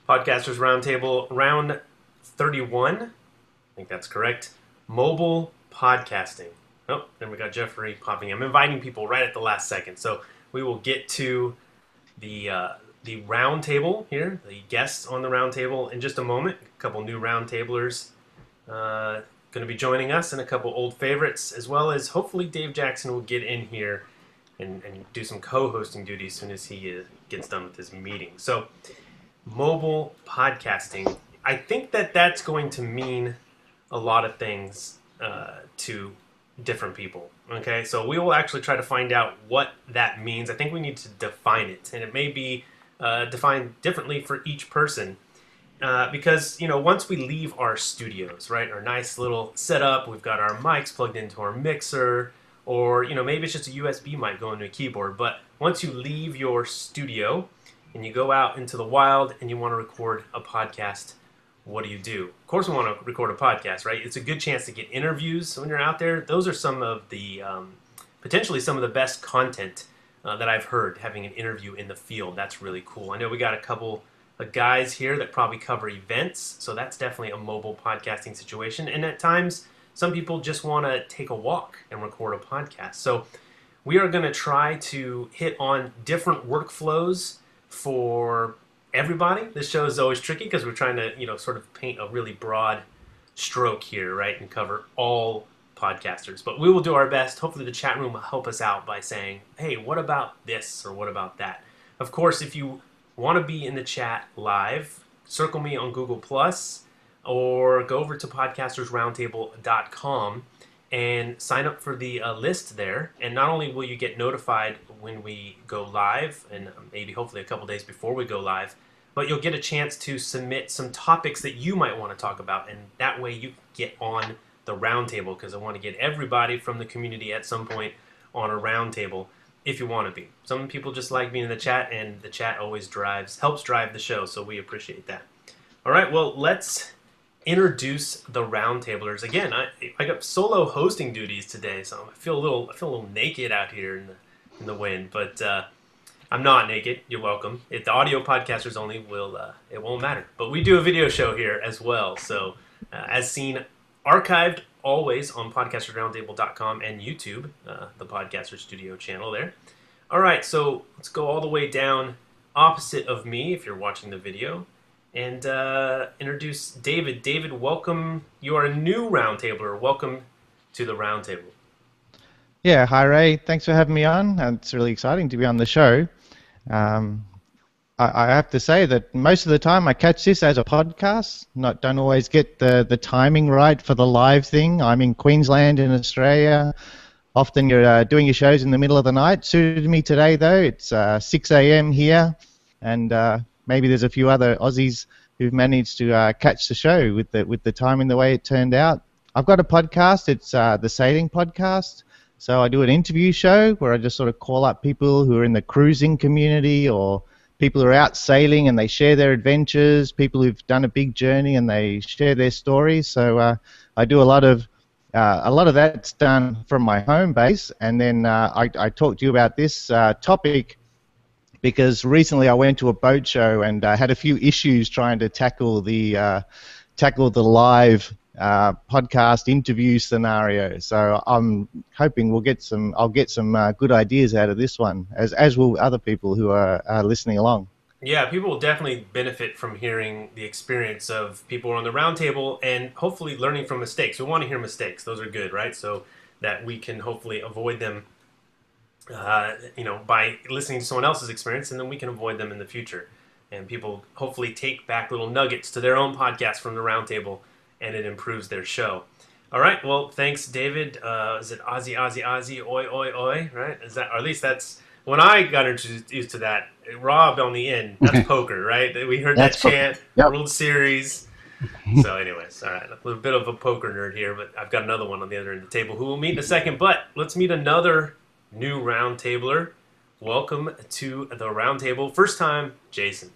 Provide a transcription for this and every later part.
Podcasters Roundtable, round 31. I think that's correct. Mobile podcasting. Oh, then we got Jeffrey popping in. I'm inviting people right at the last second. So we will get to the roundtable here, the guests on the roundtable in just a moment. A couple new roundtablers going to be joining us, and a couple old favorites, as well as hopefully Dave Jackson will get in here and do some co-hosting duties as soon as he gets done with his meeting. So mobile podcasting, I think that's going to mean a lot of things to different people. Okay, so we will actually try to find out what that means. I think we need to define it, and it may be defined differently for each person. Because, once we leave our studios, right, our nice little setup, we've got our mics plugged into our mixer, or, maybe it's just a USB mic going to a keyboard. But once you leave your studio and you go out into the wild and you want to record a podcast, what do? Of course we want to record a podcast, right? It's a good chance to get interviews when you're out there. Those are some of the, potentially some of the best content that I've heard, having an interview in the field. That's really cool. I know we got a couple guys here that probably cover events, so that's definitely a mobile podcasting situation. And at times, some people just want to take a walk and record a podcast. So we are going to try to hit on different workflows for everybody. This show is always tricky because we're trying to, sort of paint a really broad stroke here, right, and cover all podcasters. But we will do our best. Hopefully the chat room will help us out by saying, hey, what about this or what about that? Of course, if you want to be in the chat live, circle me on Google Plus or go over to podcastersroundtable.com and sign up for the list there. And not only will you get notified when we go live, and maybe hopefully a couple days before we go live, but you'll get a chance to submit some topics that you might want to talk about, and that way you get on the roundtable, because I want to get everybody from the community at some point on a roundtable. If you want to be. Some people just like being in the chat, and the chat always helps drive the show, so we appreciate that. All right, well, let's introduce the roundtablers. Again, I got solo hosting duties today, so I feel a little naked out here in the wind, but I'm not naked. You're welcome. If the audio podcasters only it won't matter. But we do a video show here as well, so as seen, archived always on podcastersroundtable.com and YouTube, the Podcaster Studio channel there. All right, so let's go all the way down opposite of me if you're watching the video, and introduce David. David, welcome. You are a new roundtabler. Welcome to the roundtable. Yeah, hi Ray. Thanks for having me on. It's really exciting to be on the show. I have to say that most of the time I catch this as a podcast. Don't always get the timing right for the live thing. I'm in Queensland in Australia. Often you're doing your shows in the middle of the night. Suited me today though. It's 6 a.m. here, and maybe there's a few other Aussies who've managed to catch the show with the timing the way it turned out. I've got a podcast. It's the Sailing Podcast. So I do an interview show where I just sort of call up people who are in the cruising community, or people who are out sailing and they share their adventures, people who've done a big journey and they share their stories. So I do a lot of that's done from my home base, and then I talked to you about this topic because recently I went to a boat show and had a few issues trying to tackle the live podcast interview scenario. So I'm hoping I'll get some good ideas out of this one, as will other people who are listening along. Yeah, people will definitely benefit from hearing the experience of people on the roundtable and hopefully learning from mistakes. We want to hear mistakes; those are good, right? So that we can hopefully avoid them, by listening to someone else's experience, and then we can avoid them in the future. And people hopefully take back little nuggets to their own podcast from the roundtable, and it improves their show. All right, well, thanks, David. Is it Aussie, oi, oi, oi, right? Is that, or at least that's, when I got introduced to that, Rob on the end, that's poker, right? We heard that chant, yep. World Series. So anyways, all right, a little bit of a poker nerd here, but I've got another one on the other end of the table who we'll meet in a second. But let's meet another new roundtabler. Welcome to the roundtable. First time, Jason.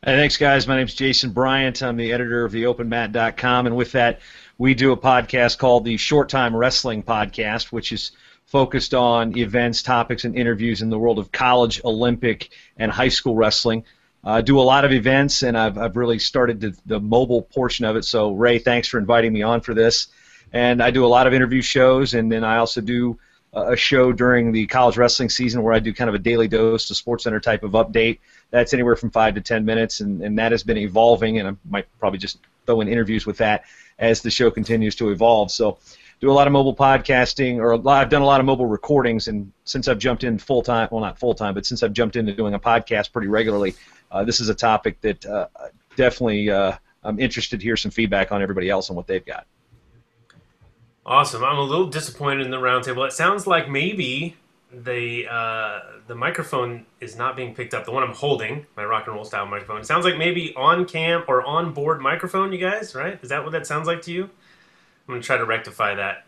Hey, thanks, guys. My name's Jason Bryant. I'm the editor of theopenmat.com, and with that, we do a podcast called the Short Time Wrestling Podcast, which is focused on events, topics, and interviews in the world of college, Olympic, and high school wrestling. do a lot of events, and I've really started the mobile portion of it. So, Ray, thanks for inviting me on for this. And I do a lot of interview shows, and then I also do a show during the college wrestling season where I do kind of a daily dose of SportsCenter type of update. That's anywhere from 5 to 10 minutes, and that has been evolving, and I might probably just throw in interviews with that as the show continues to evolve. So do a lot of mobile podcasting, I've done a lot of mobile recordings, and since I've jumped in full-time, well, not full-time, but since I've jumped into doing a podcast pretty regularly, this is a topic that definitely I'm interested to hear some feedback on everybody else and what they've got. Awesome. I'm a little disappointed in the roundtable. It sounds like maybe the microphone is not being picked up. The one I'm holding, my rock and roll style microphone. It sounds like maybe on cam or on board microphone, you guys, right? Is that what that sounds like to you? I'm going to try to rectify that.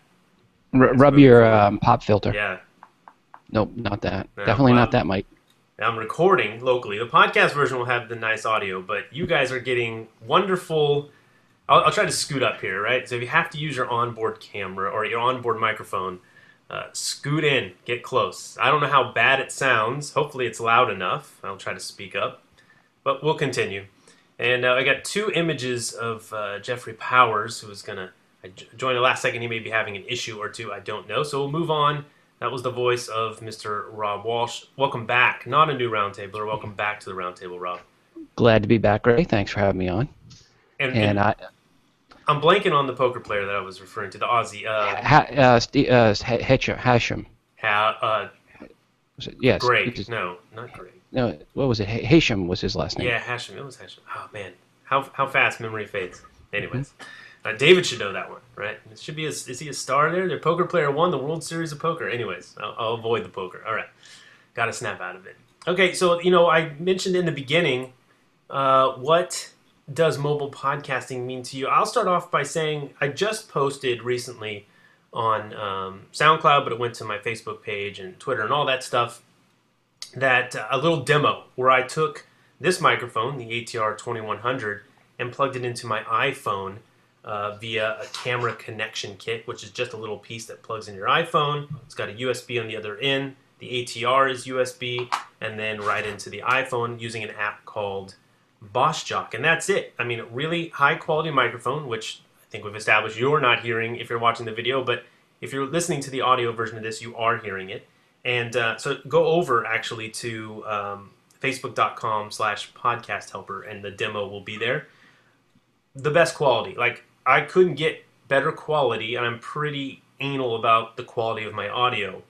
Rub your pop filter. Yeah. Nope, not that. No, Definitely not that mic. I'm recording locally. The podcast version will have the nice audio, but you guys are getting wonderful. I'll try to scoot up here, right? So if you have to use your onboard camera or your onboard microphone, scoot in, get close. I don't know how bad it sounds. Hopefully it's loud enough. I'll try to speak up, but we'll continue. And I got 2 images of Jeffrey Powers, who was going to join the last second. He may be having an issue or two. I don't know. So we'll move on. That was the voice of Mr. Rob Walch. Welcome back. Not a new roundtabler. Welcome back to the roundtable, Rob. Glad to be back, Ray. Thanks for having me on. And I'm blanking on the poker player that I was referring to, the Aussie. Hashem. Yes. Greg. No, not Greg. No, what was it? Hashem was his last name. Yeah, Hashem. It was Hashem. Oh, man. How fast memory fades. Anyways. David should know that one, right? It should be. Is he a star there? The poker player won the World Series of Poker. Anyways, I'll avoid the poker. All right. Got to snap out of it. Okay, so, I mentioned in the beginning, what does mobile podcasting mean to you? I'll start off by saying I just posted recently on SoundCloud, but it went to my Facebook page and Twitter and all that stuff, that a little demo where I took this microphone, the ATR 2100, and plugged it into my iPhone via a camera connection kit, which is just a little piece that plugs in your iPhone. It's got a USB on the other end. The ATR is USB, and then right into the iPhone using an app called BossJock, and that's it. I mean, a really high-quality microphone, which I think we've established you're not hearing if you're watching the video, but if you're listening to the audio version of this, you are hearing it. And so go over, actually, to facebook.com/podcasthelper, and the demo will be there. The best quality. Like, I couldn't get better quality, and I'm pretty anal about the quality of my audio.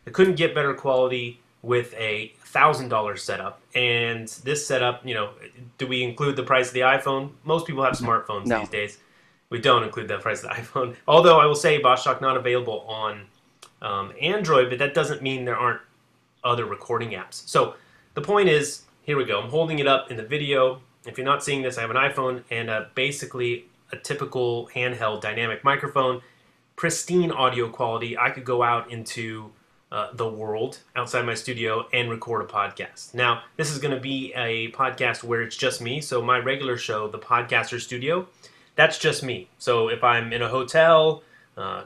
I couldn't get better quality with a $1,000 setup, and this setup, do we include the price of the iPhone? Most people have smartphones these days. We don't include the price of the iPhone. Although I will say BossJock not available on Android, but that doesn't mean there aren't other recording apps. So the point is, here we go. I'm holding it up in the video. If you're not seeing this, I have an iPhone and basically a typical handheld dynamic microphone, pristine audio quality. I could go out into the world outside my studio and record a podcast. Now, this is going to be a podcast where it's just me. So my regular show, The Podcaster Studio, that's just me. So if I'm in a hotel,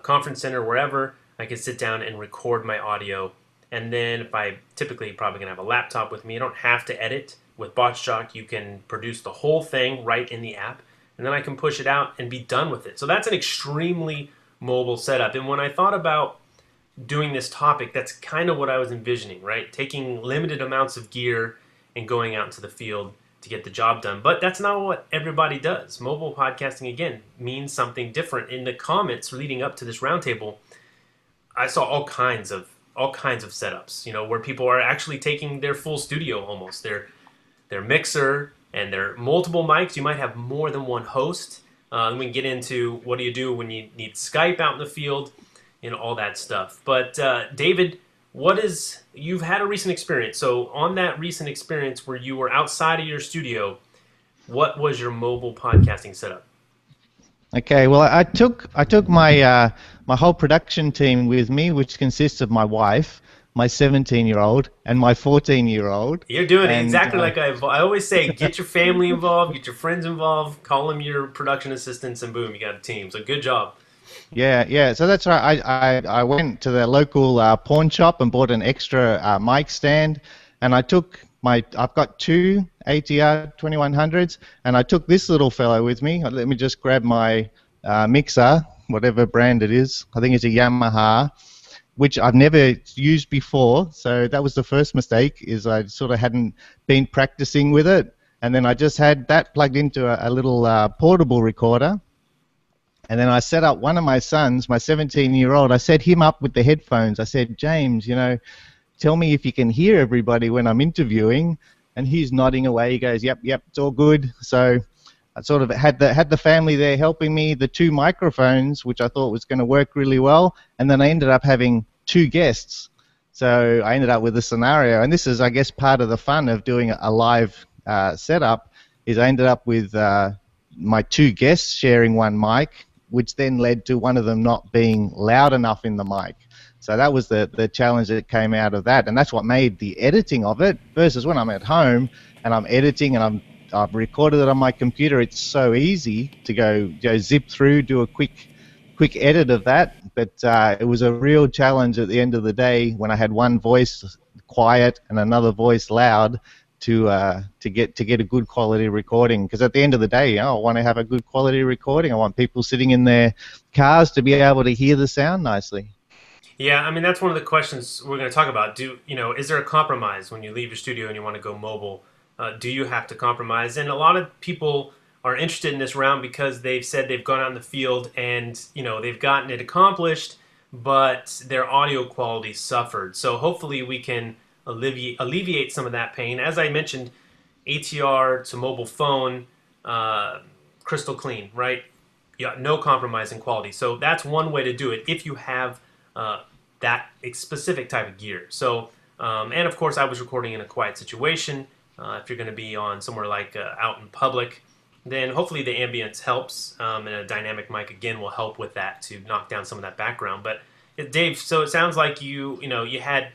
conference center, wherever, I can sit down and record my audio. And then if I typically probably going to have a laptop with me, I don't have to edit. With BossJock, you can produce the whole thing right in the app, and then I can push it out and be done with it. So that's an extremely mobile setup. And when I thought about doing this topic, that's kind of what I was envisioning, right? Taking limited amounts of gear and going out into the field to get the job done. But that's not what everybody does. Mobile podcasting, again, means something different. In the comments leading up to this roundtable, I saw all kinds of setups, where people are actually taking their full studio almost, their mixer and their multiple mics. You might have more than one host. We can get into what do you do when you need Skype out in the field, all that stuff. But David, you've had a recent experience. So on that recent experience where you were outside of your studio, what was your mobile podcasting setup? Okay, well, I took my my whole production team with me, which consists of my wife, my 17-year-old, and my 14-year-old. You're doing it exactly like I always say. Get your family involved, get your friends involved, call them your production assistants, and boom, you got a team. So good job. Yeah. So that's right. I went to the local pawn shop and bought an extra mic stand, and I took I've got two ATR 2100s, and I took this little fellow with me. Let me just grab my mixer, whatever brand it is. I think it's a Yamaha, which I've never used before. So that was the first mistake, is I sort of hadn't been practicing with it. And then I just had that plugged into a little portable recorder. And then I set up one of my sons, my 17-year-old, I set him up with the headphones. I said, James, tell me if you can hear everybody when I'm interviewing. And he's nodding away. He goes, yep, it's all good. So I sort of had the family there helping me, the two microphones, which I thought was going to work really well. And then I ended up having two guests. So I ended up with a scenario. And this is, I guess, part of the fun of doing a live setup, is I ended up with my two guests sharing one mic, which then led to one of them not being loud enough in the mic. So that was the challenge that came out of that, and that's what made the editing of it, versus when I'm at home and I'm editing and I've recorded it on my computer. It's so easy to go zip through, do a quick edit of that, but it was a real challenge at the end of the day when I had one voice quiet and another voice loud to get a good quality recording. Because at the end of the day, I want to have a good quality recording. I want people sitting in their cars to be able to hear the sound nicely. Yeah, I mean, that's one of the questions we're going to talk about. Is there a compromise when you leave your studio and you want to go mobile? Do you have to compromise? And a lot of people are interested in this round because they've said they've gone out in the field and they've gotten it accomplished, but their audio quality suffered. So hopefully we can alleviate some of that pain. As I mentioned, ATR to mobile phone, crystal clean, right? Yeah, no compromise in quality. So that's one way to do it if you have that specific type of gear. So, and of course, I was recording in a quiet situation. If you're going to be on somewhere like out in public, then hopefully the ambience helps, and a dynamic mic again will help with that to knock down some of that background. But Dave, so it sounds like you had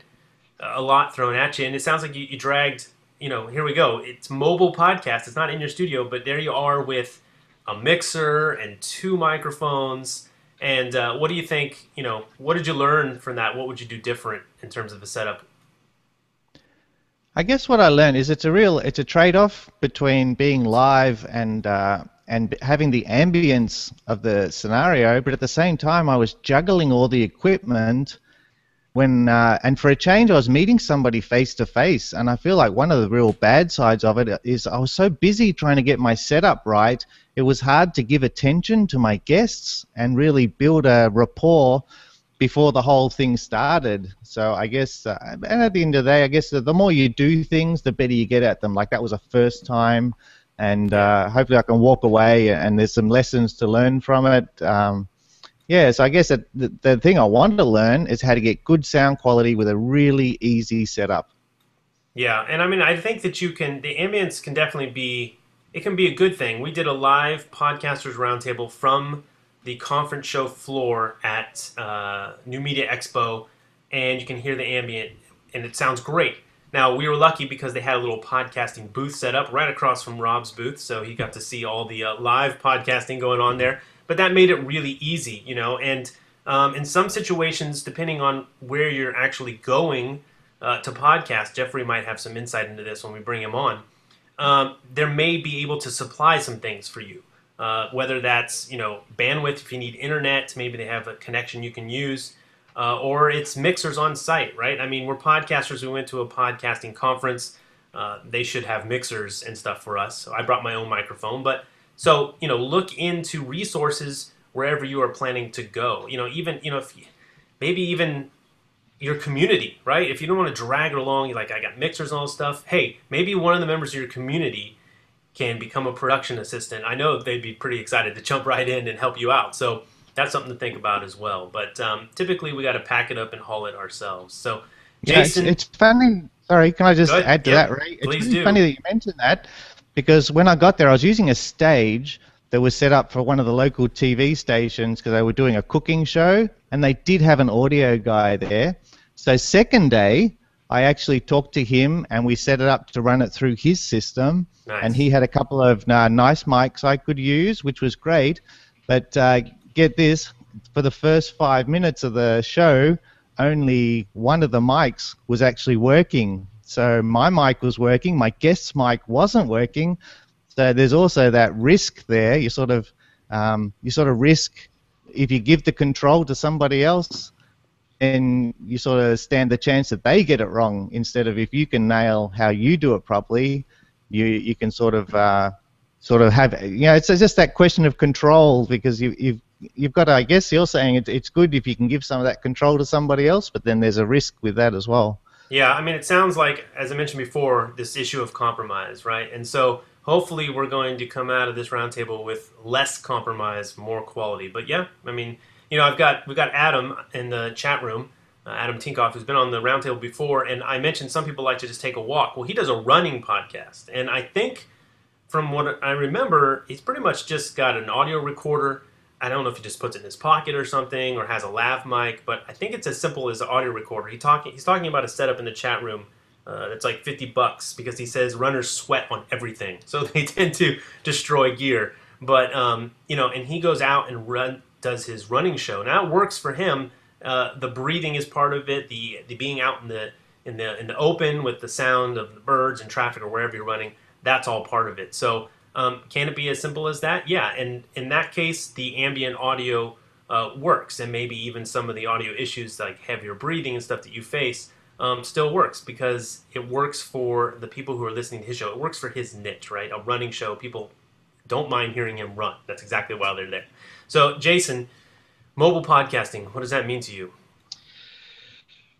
a lot thrown at you, and it sounds like you dragged. Here we go. It's mobile podcast. It's not in your studio, but there you are with a mixer and two microphones. And what do you think, what did you learn from that? What would you do different in terms of the setup? I guess what I learned is it's a trade-off between being live and having the ambience of the scenario, but at the same time I was juggling all the equipment and for a change I was meeting somebody face to face, and I feel like one of the real bad sides of it is I was so busy trying to get my setup right, it was hard to give attention to my guests and really build a rapport before the whole thing started. So I guess, and at the end of the day, I guess the more you do things, the better you get at them. Like that was a first time, and hopefully I can walk away and there's some lessons to learn from it. So I guess the thing I wanted to learn is how to get good sound quality with a really easy setup. Yeah, and I mean, I think that the ambience can definitely be, it can be a good thing. We did a live podcasters roundtable from the conference show floor at New Media Expo, and you can hear the ambient, and it sounds great. Now, we were lucky because they had a little podcasting booth set up right across from Rob's booth, so he got to see all the live podcasting going on there. But that made it really easy, and in some situations, depending on where you're actually going to podcast, Jeffrey might have some insight into this when we bring him on, there may be able to supply some things for you, whether that's, bandwidth, if you need internet, maybe they have a connection you can use, or it's mixers on site, right? I mean, we're podcasters. We went to a podcasting conference. They should have mixers and stuff for us. So I brought my own microphone, but so, look into resources wherever you are planning to go. Maybe even your community, right? If you don't want to drag it along, you're like, I got mixers and all this stuff. Hey, maybe one of the members of your community can become a production assistant. I know they'd be pretty excited to jump right in and help you out. So that's something to think about as well. But typically we got to pack it up and haul it ourselves. So, Jason. Yeah, it's funny. Sorry, can I just add to that, Ray? It's really funny that you mentioned that. Because when I got there, I was using a stage that was set up for one of the local TV stations because they were doing a cooking show, and they did have an audio guy there. So second day, I actually talked to him, and we set it up to run it through his system. Nice. And he had a couple of nice mics I could use, which was great. But get this, for the first 5 minutes of the show, only one of the mics was actually working. So my mic was working, my guest's mic wasn't working. So there's also that risk there. You sort of risk if you give the control to somebody else, and you sort of stand the chance that they get it wrong. Instead of if you can nail how you do it properly, you can sort of have, it's just that question of control, because you've got to, I guess you're saying it's good if you can give some of that control to somebody else, but then there's a risk with that as well. Yeah, I mean, it sounds like, as I mentioned before, this issue of compromise, right? And so hopefully we're going to come out of this roundtable with less compromise, more quality. But yeah, I mean, we've got Adam in the chat room, Adam Tinkoff, who's been on the roundtable before, and I mentioned some people like to just take a walk. Well, he does a running podcast, and I think from what I remember, he's pretty much just got an audio recorder. I don't know if he just puts it in his pocket or something, or has a lav mic, but I think it's as simple as an audio recorder. He's talking about a setup in the chat room that's like $50 because he says runners sweat on everything, so they tend to destroy gear. But and he goes out and does his running show. Now it works for him. The breathing is part of it. The being out in the open with the sound of the birds and traffic or wherever you're running. That's all part of it. So. Can it be as simple as that? Yeah, and in that case, the ambient audio works, and maybe even some of the audio issues like heavier breathing and stuff that you face still works, because it works for the people who are listening to his show. It works for his niche, right? A running show. People don't mind hearing him run. That's exactly why they're there. So, Jason, mobile podcasting, what does that mean to you?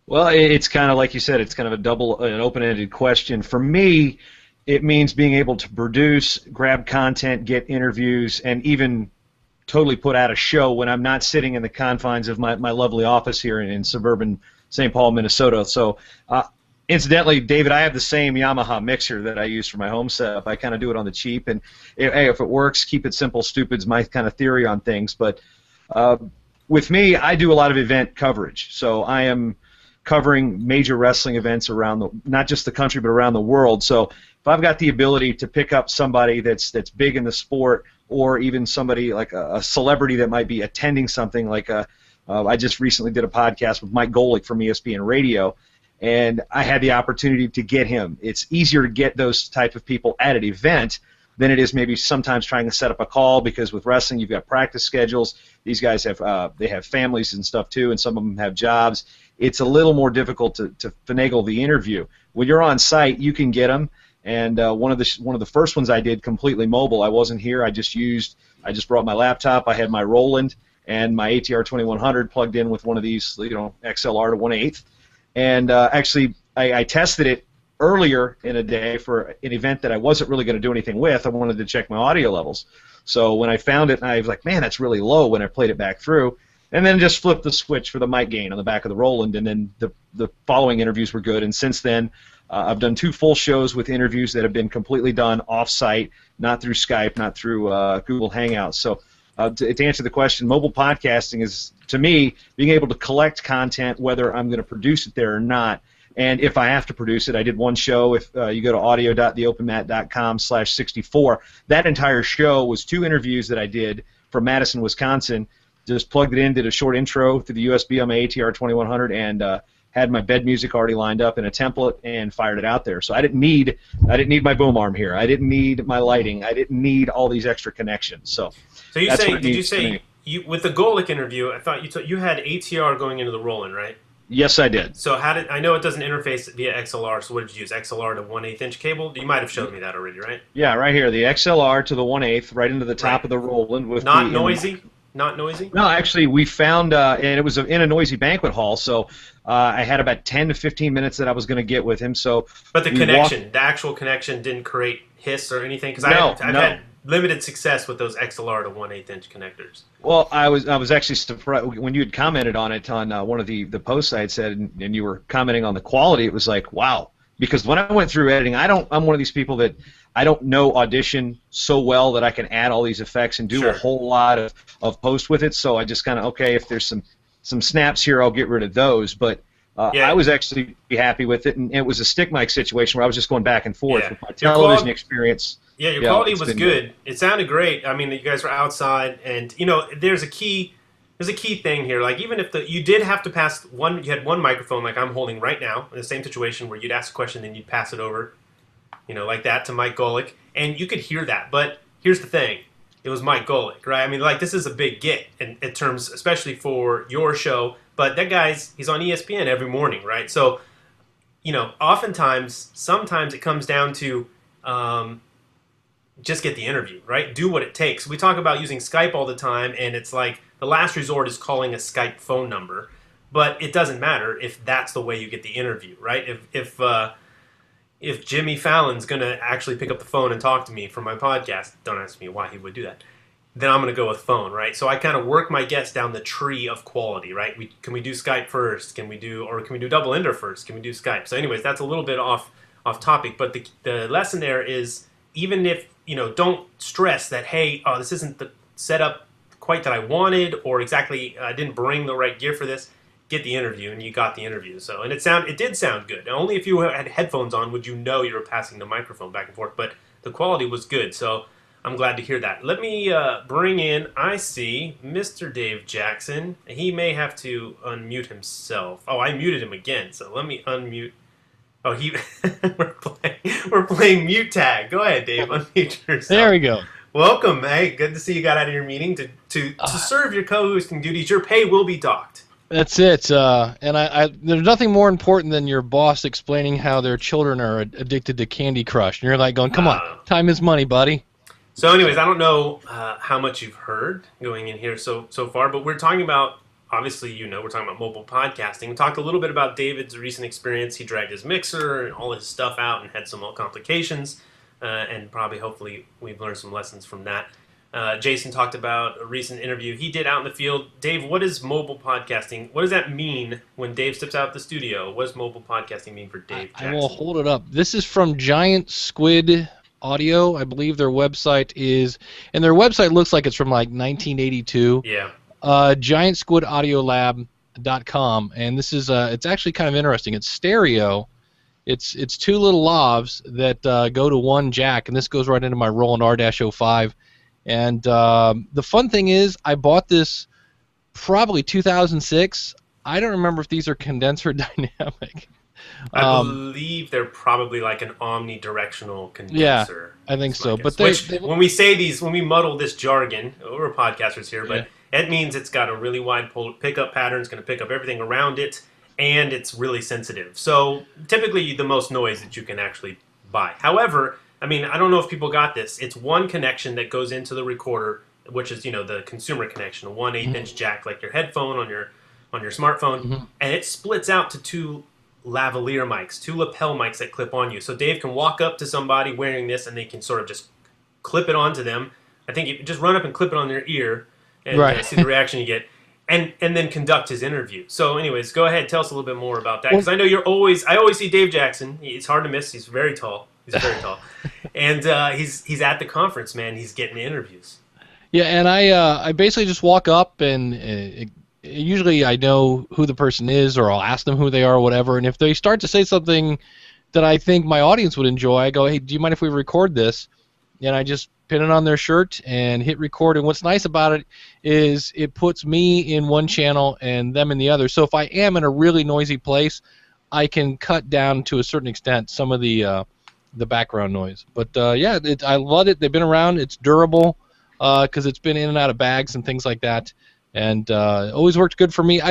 Well, it's kind of like you said, it's kind of an open-ended question. For me, it means being able to produce, grab content, get interviews, and even totally put out a show when I'm not sitting in the confines of my lovely office here in suburban St. Paul, Minnesota. So, incidentally, David, I have the same Yamaha mixer that I use for my home setup. I kind of do it on the cheap, and hey, if it works, keep it simple. Stupid's my kind of theory on things. But with me, I do a lot of event coverage. So I am covering major wrestling events around not just the country, but around the world. So if I've got the ability to pick up somebody that's big in the sport, or even somebody like a celebrity that might be attending something like I just recently did a podcast with Mike Golick from ESPN Radio, and I had the opportunity to get him. It's easier to get those type of people at an event than it is maybe sometimes trying to set up a call, because with wrestling you've got practice schedules. These guys have families and stuff too, and some of them have jobs. It's a little more difficult to finagle the interview. When you're on site, you can get them. And one of the first ones I did completely mobile. I wasn't here. I just brought my laptop. I had my Roland and my ATR 2100 plugged in with one of these, XLR to 1/8. And actually, I tested it earlier in a day for an event that I wasn't really going to do anything with. I wanted to check my audio levels. So when I found it, I was like, man, that's really low when I played it back through. And then just flipped the switch for the mic gain on the back of the Roland, and then the following interviews were good. And since then, I've done 2 full shows with interviews that have been completely done off-site, not through Skype, not through Google Hangouts. So to answer the question, mobile podcasting is, to me, being able to collect content, whether I'm going to produce it there or not. And if I have to produce it, I did one show. If you go to audio.theopenmat.com/64, that entire show was 2 interviews that I did from Madison, Wisconsin. Just plugged it in, did a short intro through the USB on my ATR 2100, and had my bed music already lined up in a template and fired it out there. So I didn't need my boom arm here. I didn't need my lighting. I didn't need all these extra connections. So did you say with the Golick interview? I thought you had ATR going into the Roland, right? Yes, I did. So I know it doesn't interface via XLR, so what did you use, XLR to 1/8 inch cable? You might have showed me that already, right? Yeah, right here, the XLR to the 1/8, right into the top of the Roland. With Not noisy? Not noisy? No, actually, we found, and it was in a noisy banquet hall, so I had about 10 to 15 minutes that I was going to get with him. But the actual connection didn't create hiss or anything? Because I've had limited success with those XLR to 1/8 inch connectors. Well, I was actually surprised when you had commented on it on one of the posts I had said, and you were commenting on the quality. It was like, wow. Because when I went through editing, I'm one of these people that I don't know Audition so well that I can add all these effects and do a whole lot of post with it. So I just kind of, okay, if there's some snaps here, I'll get rid of those. But I was actually happy with it, and it was a stick mic situation where I was just going back and forth with my television experience. Yeah, your quality was good. It sounded great. I mean, you guys were outside, and there's a there's a key thing here. Like even if you did have to pass one, you had one microphone like I'm holding right now in the same situation where you'd ask a question and you'd pass it over, like that to Mike Golick, and you could hear that. But here's the thing. It was Mike Golick, right? I mean, like, this is a big get in terms, especially for your show. But that he's on ESPN every morning, right? So, sometimes it comes down to just get the interview, right? Do what it takes. We talk about using Skype all the time, and it's like the last resort is calling a Skype phone number. But it doesn't matter if that's the way you get the interview, right? If Jimmy Fallon's going to actually pick up the phone and talk to me for my podcast, don't ask me why he would do that, then I'm going to go with phone, right? So I kind of work my guests down the tree of quality, right? Can we do Skype first? Can we do double ender first? Can we do Skype? So anyways, that's a little bit off topic, but the lesson there is even if, don't stress that, hey, this isn't the setup quite that I wanted, or exactly I didn't bring the right gear for this. Get the interview, and you got the interview. So, and it did sound good. Only if you had headphones on would you know you were passing the microphone back and forth, but the quality was good, so I'm glad to hear that. Let me bring in, I see, Mr. Dave Jackson. He may have to unmute himself. Oh, I muted him again, so let me unmute. Oh, we're playing mute tag. Go ahead, Dave, unmute yourself. There we go. Welcome, hey, good to see you got out of your meeting to serve your co-hosting duties. Your pay will be docked. That's it. And there's nothing more important than your boss explaining how their children are addicted to Candy Crush. And you're like going, come on, time is money, buddy. So anyways, I don't know how much you've heard going in here so far, but we're talking about, obviously, we're talking about mobile podcasting. We talked a little bit about David's recent experience. He dragged his mixer and all his stuff out and had some complications. And probably, hopefully, we've learned some lessons from that. Jason talked about a recent interview he did out in the field. Dave, what is mobile podcasting? What does that mean when Dave steps out of the studio? What does mobile podcasting mean for Dave Jackson? I will hold it up. This is from Giant Squid Audio. I believe their website is, and their website looks like it's from like 1982. Yeah. GiantSquidAudiolab.com, and this is it's actually kind of interesting. It's stereo. It's two little lavs that go to one jack, and this goes right into my Roland R-05. And the fun thing is, I bought this probably 2006. I don't remember if these are condenser dynamic. I believe they're probably like an omnidirectional condenser. Yeah, I think so. But when we say these, when we muddle this jargon, we're podcasters here, but it means it's got a really wide pickup pattern. It's going to pick up everything around it, and it's really sensitive. So typically the most noise that you can actually buy. However, I mean, I don't know if people got this. It's one connection that goes into the recorder, which is, the consumer connection, a 1/8-inch jack, like your headphone on your smartphone, and it splits out to two lavalier mics, two lapel mics that clip on you. So Dave can walk up to somebody wearing this, and they can sort of just clip it onto them. I think you just run up and clip it on their ear and see the reaction you get, and then conduct his interview. So anyways, go ahead, tell us a little bit more about that, because I know I always see Dave Jackson. It's hard to miss. He's very tall. He's very tall. And he's at the conference, man. He's getting interviews. Yeah, and I basically just walk up, and usually I know who the person is, or I'll ask them who they are or whatever. And if they start to say something that I think my audience would enjoy, I go, hey, do you mind if we record this? And I just pin it on their shirt and hit record. And what's nice about it is it puts me in one channel and them in the other. So if I am in a really noisy place, I can cut down to a certain extent some of the background noise. But yeah, I love it. They've been around. It's durable because it's been in and out of bags and things like that, and always worked good for me.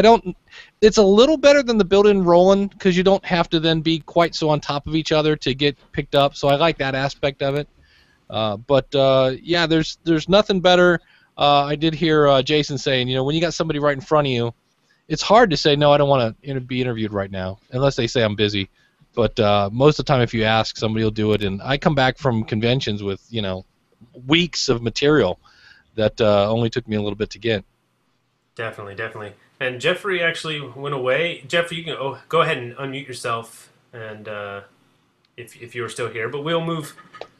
It's a little better than the built-in Roland because you don't have to then be quite so on top of each other to get picked up. So I like that aspect of it. But yeah, there's nothing better. I did hear Jason saying, when you got somebody right in front of you, it's hard to say no. I don't want to be interviewed right now unless they say I'm busy. But most of the time, if you ask, somebody will do it. And I come back from conventions with, weeks of material that only took me a little bit to get. Definitely. And Jeffrey actually went away. Jeffrey, you can go ahead and unmute yourself, and if you're still here. But we'll move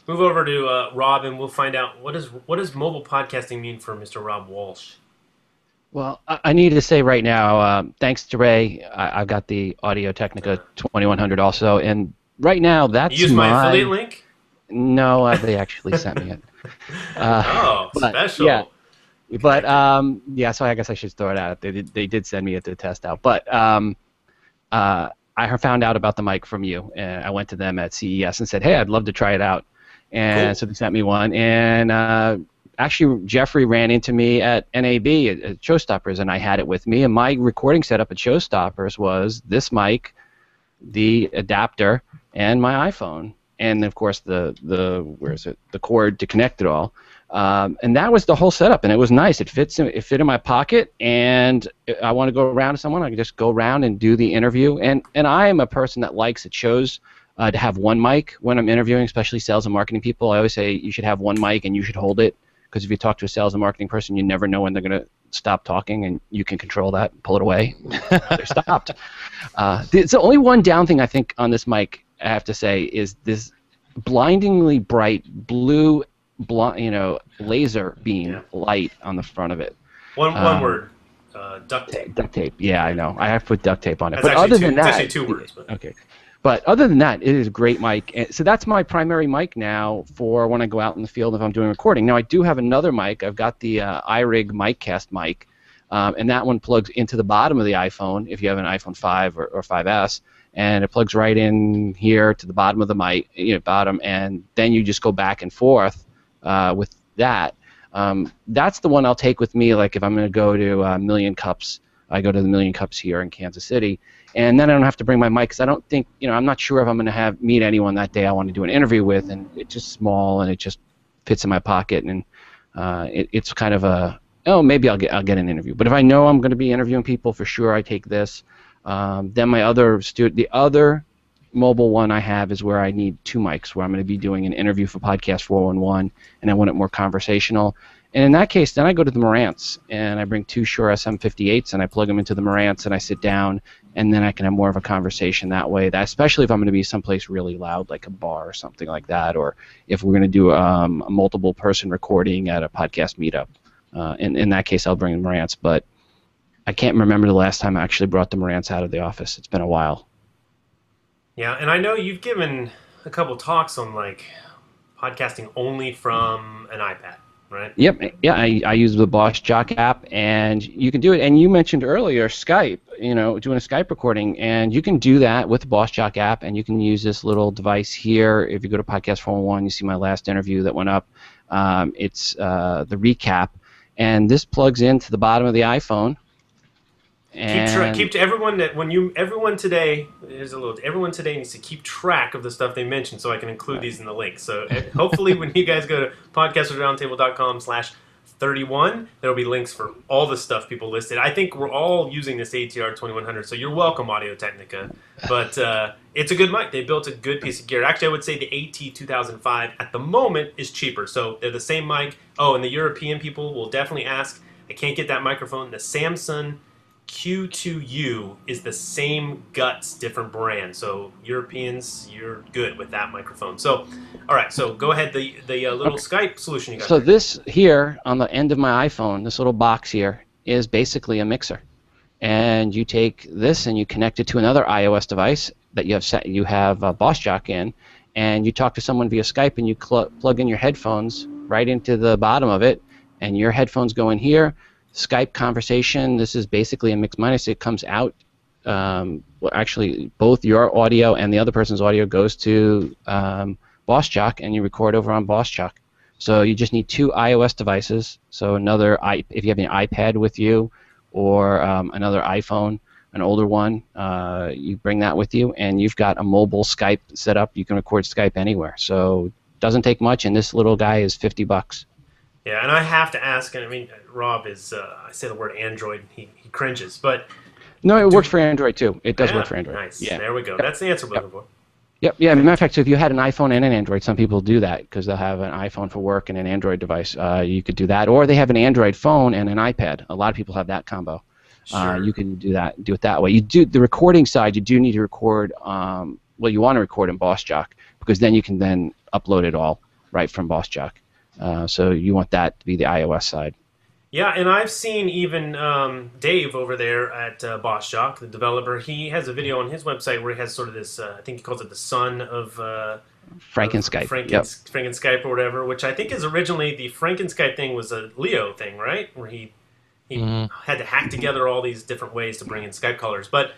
over to Rob, and we'll find out what does mobile podcasting mean for Mr. Rob Walch. Well, I need to say right now, thanks to Ray, I've got the Audio-Technica 2100 also, and right now that's you use my affiliate link? No, they actually sent me it. Special. Yeah, But yeah, so I guess I should throw it out. They did send me to test out. But I found out about the mic from you, and I went to them at CES and said, hey, I'd love to try it out. And Cool. so they sent me one. And actually, Jeffrey ran into me at NAB at Showstoppers, and I had it with me. And my recording setup at Showstoppers was this mic, the adapter, and my iPhone. And, of course, the cord to connect it all. And that was the whole setup, and it was nice. It fit in my pocket, and I want to go around to someone, I can just go around and do the interview. And I am a person that likes at shows to have one mic when I'm interviewing, especially sales and marketing people. I always say you should have one mic and you should hold it, because if you talk to a sales and marketing person, you never know when they're going to stop talking, and you can control that, pull it away. They're stopped. The only one down thing I think on this mic, I have to say, is this blindingly bright blue laser beam light on the front of it. One word, duct tape. Duct tape. Yeah, I know. I have to put duct tape on it. That's But other than that, it's actually 2 words. But. Okay. But other than that, it is a great mic. So that's my primary mic now for when I go out in the field if I'm doing recording. Now I do have another mic. I've got the iRig MicCast mic, and that one plugs into the bottom of the iPhone if you have an iPhone 5 or 5S. And it plugs right in here to the bottom of the mic, bottom, and then you just go back and forth with that. That's the one I'll take with me, like if I'm going to go to Million Cups. I go to the Million Cups here in Kansas City, and then I don't have to bring my mic because I don't think, I'm not sure if I'm going to meet anyone that day I want to do an interview with, and it's just small and it just fits in my pocket, and it's kind of maybe I'll get an interview. But if I know I'm going to be interviewing people, for sure I take this. Then my the other mobile one I have is where I need 2 mics, where I'm going to be doing an interview for Podcast 411, and I want it more conversational. And in that case, then I go to the Marantz, and I bring 2 Shure SM58s, and I plug them into the Marantz, and I sit down, and then I can have more of a conversation that way. That, especially if I'm going to be someplace really loud, like a bar or something like that, or if we're going to do a multiple-person recording at a podcast meetup. In that case, I'll bring the Marantz, but I can't remember the last time I actually brought the Marantz out of the office. It's been a while. Yeah, and I know you've given a couple talks on like podcasting only from an iPad, right? Yep. Yeah, I use the Boss Jock app, and you can do it. And you mentioned earlier Skype, doing a Skype recording, and you can do that with the Boss Jock app, and you can use this little device here. If you go to Podcast 411, you see my last interview that went up. It's the recap, and this plugs into the bottom of the iPhone. Keep to everyone that everyone today needs to keep track of the stuff they mentioned, so I can include these in the link. So hopefully when you guys go to podcastersroundtable.com/31, there'll be links for all the stuff people listed. I think we're all using this ATR 2100, so you're welcome, Audio Technica. But it's a good mic. They built a good piece of gear. Actually, I would say the AT 2005 at the moment is cheaper. So they're the same mic. Oh, and the European people will definitely ask. I can't get that microphone. The Samsung Q2U is the same guts, different brand. So Europeans, you're good with that microphone. So, all right. So go ahead. The little Skype solution you got. So this here on the end of my iPhone, this little box here, is basically a mixer, and you take this and you connect it to another iOS device that you have set. You have Boss Jock in, and you talk to someone via Skype, and you plug in your headphones right into the bottom of it, and your headphones go in here. Skype conversation. This is basically a mix minus. It comes out. Actually, both your audio and the other person's audio goes to Boss Jock, and you record over on Boss Jock. So you just need 2 iOS devices. So if you have an iPad with you, or another iPhone, an older one, you bring that with you, and you've got a mobile Skype set up. You can record Skype anywhere. So it doesn't take much, and this little guy is $50. Yeah, and I have to ask, and I mean, Rob is, I say the word Android, he cringes, but... No, it works for Android, too. It does work for Android. Nice. Yeah. There we go. That's the answer we're looking for. Yep. Yeah, as a matter of fact, so if you had an iPhone and an Android, some people do that because they'll have an iPhone for work and an Android device. You could do that. Or they have an Android phone and an iPad. A lot of people have that combo. Sure. You can do it that way. You do the recording side, you do need to record, you want to record in Boss Jock, because then you can then upload it all right from Boss Jock. So you want that to be the iOS side. Yeah, and I've seen even Dave over there at Boss Jock, the developer. He has a video on his website where he has sort of this, I think he calls it the sun of Frankenskype. Frankenskype or whatever, which I think is originally the Frankenskype thing was a Leo thing, right? Where he had to hack together all these different ways to bring in Skype callers. But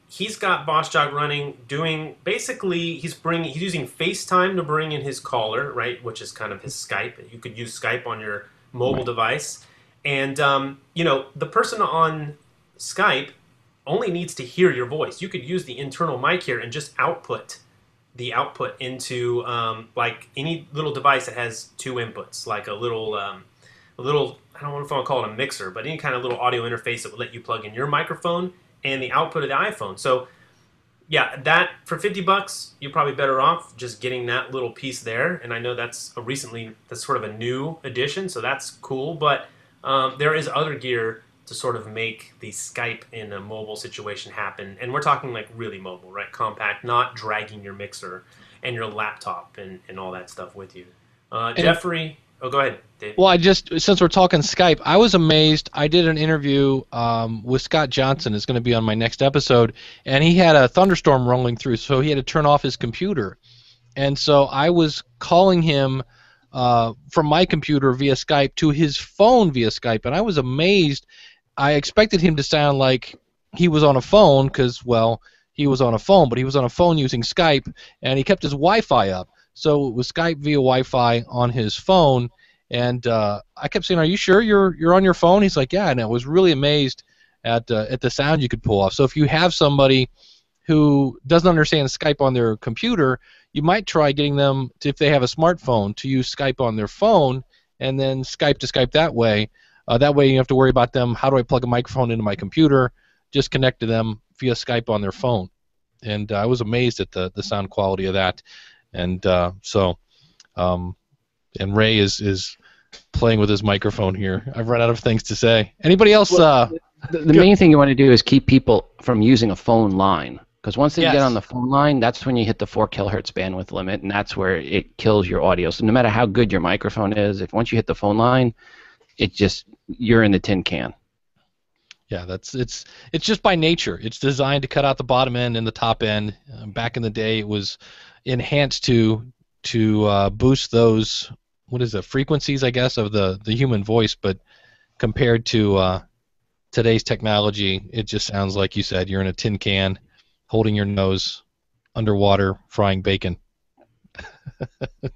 he's got BossJog running, doing basically he's using FaceTime to bring in his caller, right? Which is kind of his Skype. You could use Skype on your mobile device, and the person on Skype only needs to hear your voice. You could use the internal mic here and just output the output into like any little device that has two inputs, like a little I don't know if I want to call it a mixer, but any kind of little audio interface that would let you plug in your microphone and the output of the iPhone. So yeah, that for $50, you're probably better off just getting that little piece there. And I know that's sort of a new addition, so that's cool. But there is other gear to sort of make the Skype in a mobile situation happen. And we're talking like really mobile, right? Compact, not dragging your mixer and your laptop and all that stuff with you. Jeffrey, go ahead, Dave. Well, since we're talking Skype, I was amazed. I did an interview with Scott Johnson. It's going to be on my next episode. And he had a thunderstorm rolling through, so he had to turn off his computer. And so I was calling him from my computer via Skype to his phone via Skype. And I was amazed. I expected him to sound like he was on a phone because, well, he was on a phone, but he was on a phone using Skype, and he kept his Wi-Fi up. So it was Skype via Wi-Fi on his phone, and I kept saying, "Are you sure you're on your phone?" He's like, "Yeah," and I was really amazed at the sound you could pull off. So if you have somebody who doesn't understand Skype on their computer, you might try getting them, if they have a smartphone, to use Skype on their phone, and then Skype to Skype that way. That way you don't have to worry about them, how do I plug a microphone into my computer? Just connect to them via Skype on their phone. And I was amazed at the sound quality of that. And and Ray is playing with his microphone here. I've run out of things to say. Anybody else? The main thing you want to do is keep people from using a phone line. Because once they get on the phone line, that's when you hit the 4 kilohertz bandwidth limit, and that's where it kills your audio. So no matter how good your microphone is, if once you hit the phone line, you're in the tin can. Yeah, it's just by nature. It's designed to cut out the bottom end and the top end. Back in the day, it was enhanced to boost those frequencies, I guess, of the human voice. But compared to today's technology, it just sounds like you said you're in a tin can, holding your nose underwater, frying bacon.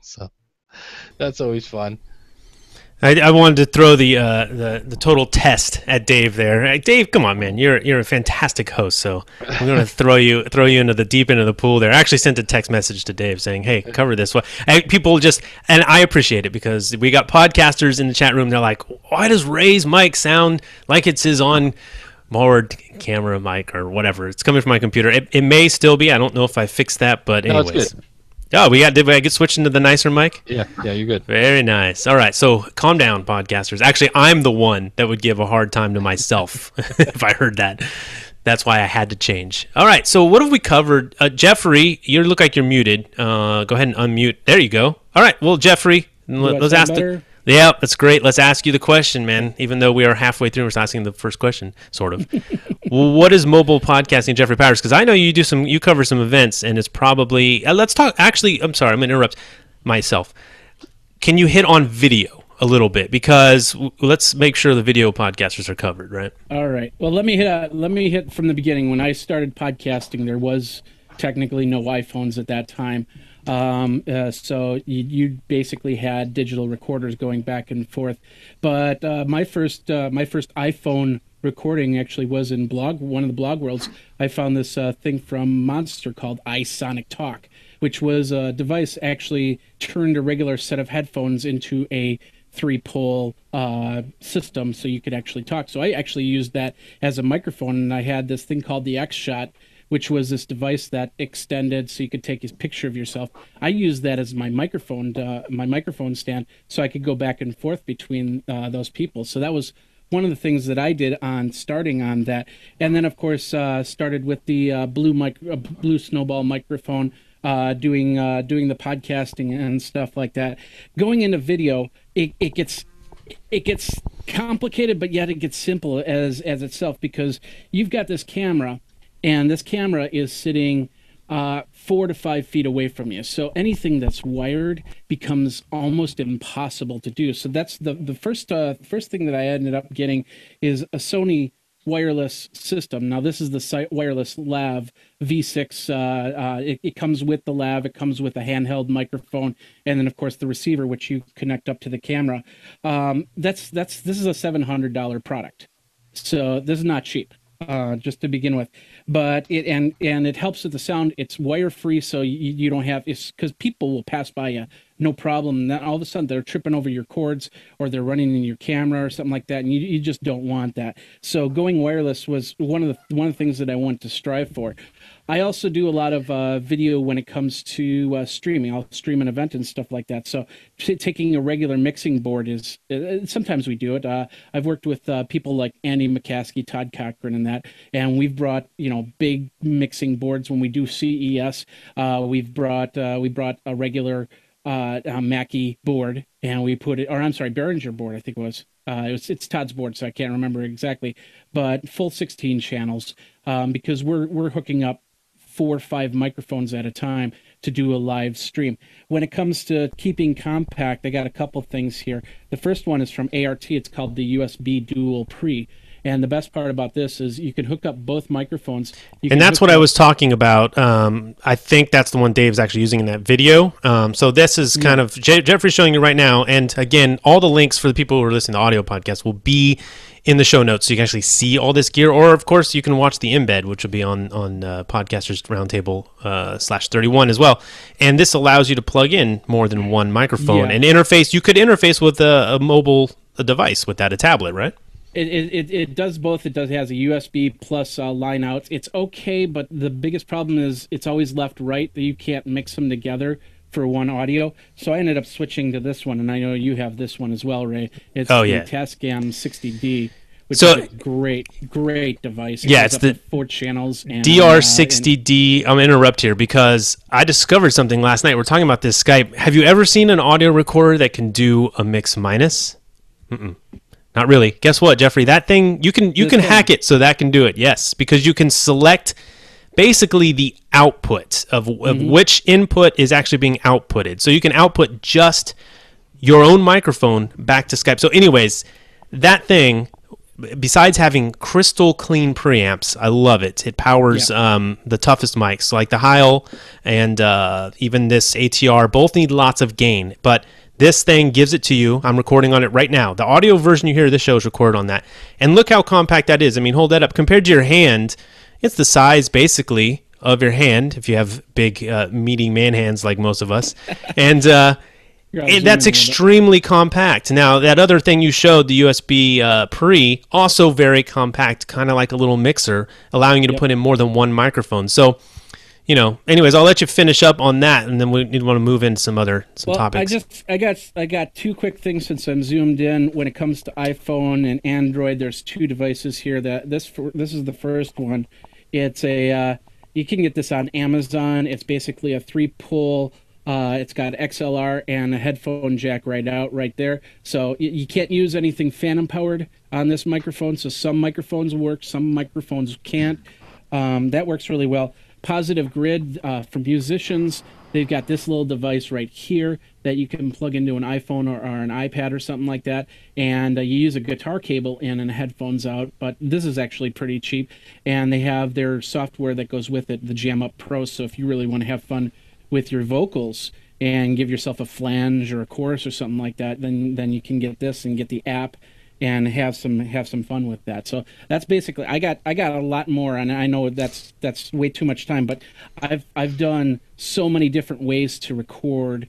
So that's always fun. I wanted to throw the total test at Dave there. Hey, Dave, come on, man, you're a fantastic host. So I'm going to throw you into the deep end of the pool there. I actually sent a text message to Dave saying, "Hey, cover this." People and I appreciate it because we got podcasters in the chat room. They're like, "Why does Ray's mic sound like it's his on-board camera mic or whatever? It's coming from my computer." It may still be. I don't know if I fixed that, but anyways. No, it's good. Oh, did I get switched into the nicer mic? Yeah, you're good. Very nice. All right, so calm down, podcasters. Actually, I'm the one that would give a hard time to myself if I heard that. That's why I had to change. All right, so what have we covered? Jeffrey, you look like you're muted. Go ahead and unmute. There you go. All right, well, Jeffrey, let's ask Yeah, that's great. Let's ask you the question, man. Even though we are halfway through, we're asking the first question, sort of. What is mobile podcasting, Jeffrey Powers? Because I know you cover some events, and it's probably. Let's talk. Actually, I'm sorry, I'm going to interrupt myself. Can you hit on video a little bit? Because let's make sure the video podcasters are covered, right? All right. Well, let me hit from the beginning. When I started podcasting, there was technically no iPhones at that time. So you basically had digital recorders going back and forth. But my first iPhone recording actually was in one of the blog worlds. I found this thing from Monster called iSonic Talk, which was a device actually turned a regular set of headphones into a 3-pole system, so you could actually talk. So I actually used that as a microphone, and I had this thing called the X-Shot, which was this device that extended so you could take a picture of yourself. I used that as my microphone stand, so I could go back and forth between those people. So that was one of the things that I did on starting on that. And then, of course, started with the Blue Snowball microphone, doing the podcasting and stuff like that. Going into video, it gets complicated, but yet it gets simple as itself, because you've got this camera. And this camera is sitting 4 to 5 feet away from you. So anything that's wired becomes almost impossible to do. So that's the first thing that I ended up getting is a Sony wireless system. Now this is the wireless lav V6. It comes with the lav. It comes with a handheld microphone, and then of course the receiver, which you connect up to the camera. This is a $700 product, so this is not cheap. Just to begin with, but it helps with the sound. It's wire free, so you don't have, it's because people will pass by you no problem, and then all of a sudden they're tripping over your cords or they're running in your camera or something like that, and you just don't want that. So going wireless was one of the things that I wanted to strive for. I also do a lot of video when it comes to streaming. I'll stream an event and stuff like that. So taking a regular mixing board is, sometimes we do it. I've worked with people like Andy McCaskey, Todd Cochran, and that, and we've brought big mixing boards when we do CES. We brought a regular Mackie board, and we put it, or I'm sorry, Behringer board, I think it was. It's Todd's board, so I can't remember exactly, but full 16 channels, because we're hooking up 4 or 5 microphones at a time to do a live stream. When it comes to keeping compact, I got a couple things here. The first one is from ART. It's called the USB Dual Pre. And the best part about this is you can hook up both microphones. And that's what I was talking about. I think that's the one Dave's actually using in that video. So this is kind of, Jeffrey's showing you right now. And again, all the links for the people who are listening to the audio podcast will be in the show notes, so you can actually see all this gear. Or, of course, you can watch the embed, which will be on Podcasters Roundtable /31 as well. And this allows you to plug in more than one microphone and interface. You could interface with a mobile device with that, a tablet, right? It does both. It has a USB plus line outs. It's okay, but the biggest problem is it's always left right. That you can't mix them together for one audio. So I ended up switching to this one, and I know you have this one as well, Ray. It's the Tascam 60D, which is a great device. It's the 4 channels. And, DR60D. I'm going to interrupt here because I discovered something last night. We're talking about this Skype. Have you ever seen an audio recorder that can do a mix minus? Not really. Guess what, Jeffrey? That thing, you can hack it so that can do it. Yes, because you can select basically the output of which input is actually being outputted. So you can output just your own microphone back to Skype. So anyways, that thing, besides having crystal clean preamps, I love it. It powers the toughest mics, like the Heil and even this ATR. Both need lots of gain, but this thing gives it to you. I'm recording on it right now. The audio version you hear of this show is recorded on that. And look how compact that is. I mean, hold that up. Compared to your hand, it's the size, basically, of your hand, if you have big, meaty man hands like most of us. And that's extremely compact. Now, that other thing you showed, the USB Pre, also very compact, kind of like a little mixer, allowing you to put in more than one microphone. So, anyways, I'll let you finish up on that, and then we want to move into some topics. I got 2 quick things since I'm zoomed in. When it comes to iPhone and Android, there's 2 devices here. This is the first one. It's you can get this on Amazon. It's basically a 3-pull. It's got XLR and a headphone jack right there. So you can't use anything phantom powered on this microphone. So some microphones work, some microphones can't. That works really well. Positive Grid for musicians. They've got this little device right here that you can plug into an iPhone or an iPad or something like that, and you use a guitar cable in and headphones out, but this is actually pretty cheap, and they have their software that goes with it, the Jam Up Pro, so if you really want to have fun with your vocals and give yourself a flange or a chorus or something like that, then you can get this and get the app and have some fun with that. So that's basically, I got a lot more, and I know that's way too much time, but I've done so many different ways to record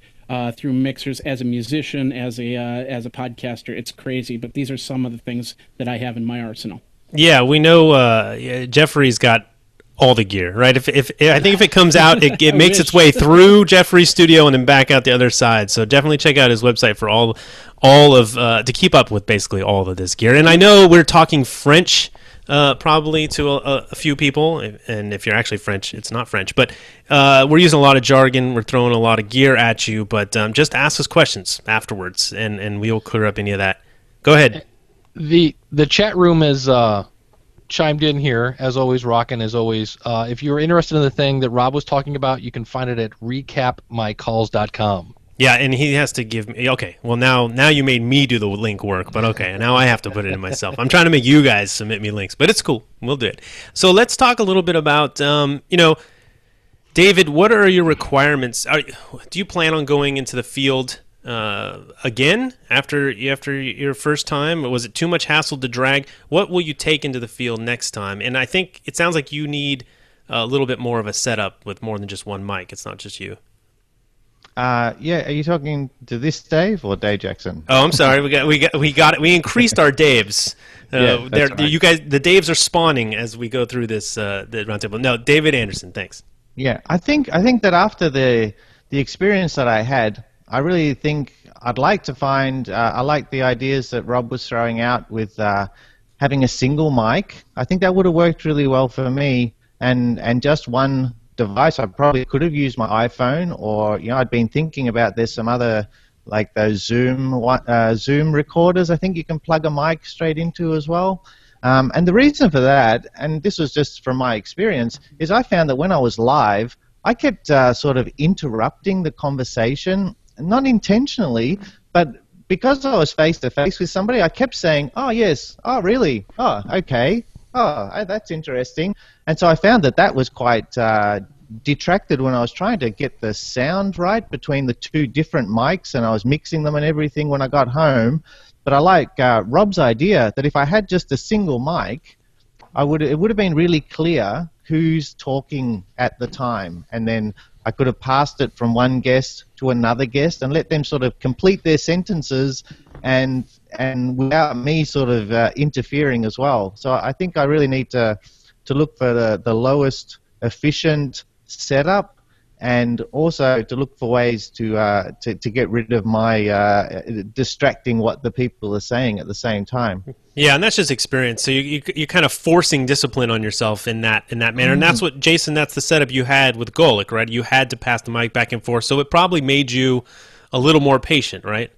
through mixers as a musician, as a podcaster. It's crazy, but these are some of the things that I have in my arsenal. Yeah, we know Jeffrey's got all the gear, right? If I think if it comes out, it makes its way through Jeffrey's studio and then back out the other side. So definitely check out his website for all of to keep up with basically all of this gear. And I know we're talking French probably to a few people, and if you're actually French, it's not French, but we're using a lot of jargon, we're throwing a lot of gear at you, but just ask us questions afterwards, and we'll clear up any of that. Go ahead. The chat room is chimed in here, as always, rocking as always. If you're interested in the thing that Rob was talking about, you can find it at recapmycalls.com. Yeah, and he has to give me. Okay, well now you made me do the link work, but okay, now I have to put it in myself. I'm trying to make you guys submit me links, but it's cool. We'll do it. So let's talk a little bit about, David. What are your requirements? Do you plan on going into the field again after your first time? Or was it too much hassle to drag? What will you take into the field next time? And I think it sounds like you need a little bit more of a setup with more than just one mic. It's not just you. Yeah, are you talking to this Dave or Dave Jackson? Oh, I'm sorry. We got it. We increased our Daves. Yeah, that's right. You guys, the Daves are spawning as we go through this the roundtable. No, David Anderson. Thanks. Yeah, I think that after the experience that I had, I really think I'd like to find. I like the ideas that Rob was throwing out with having a single mic. I think that would have worked really well for me, and just one device. I probably could have used my iPhone, or I'd been thinking about there's some other, like those Zoom recorders. I think you can plug a mic straight into as well. And the reason for that, and this was just from my experience, is I found that when I was live, I kept sort of interrupting the conversation, not intentionally, but because I was face to face with somebody, I kept saying, "Oh yes, oh really, oh okay, oh that's interesting." And so I found that was quite detracted when I was trying to get the sound right between the two different mics, and I was mixing them and everything when I got home. But I like Rob's idea that if I had just a single mic, it would have been really clear who's talking at the time, and then I could have passed it from one guest to another guest and let them sort of complete their sentences, and without me sort of interfering as well. So I think I really need to look for the lowest efficient setup, and also to look for ways to get rid of my distracting what the people are saying at the same time. Yeah, and that's just experience. So you're kind of forcing discipline on yourself in that manner, and that's what Jason. That's the setup you had with Golic, right? You had to pass the mic back and forth, so it probably made you a little more patient, right?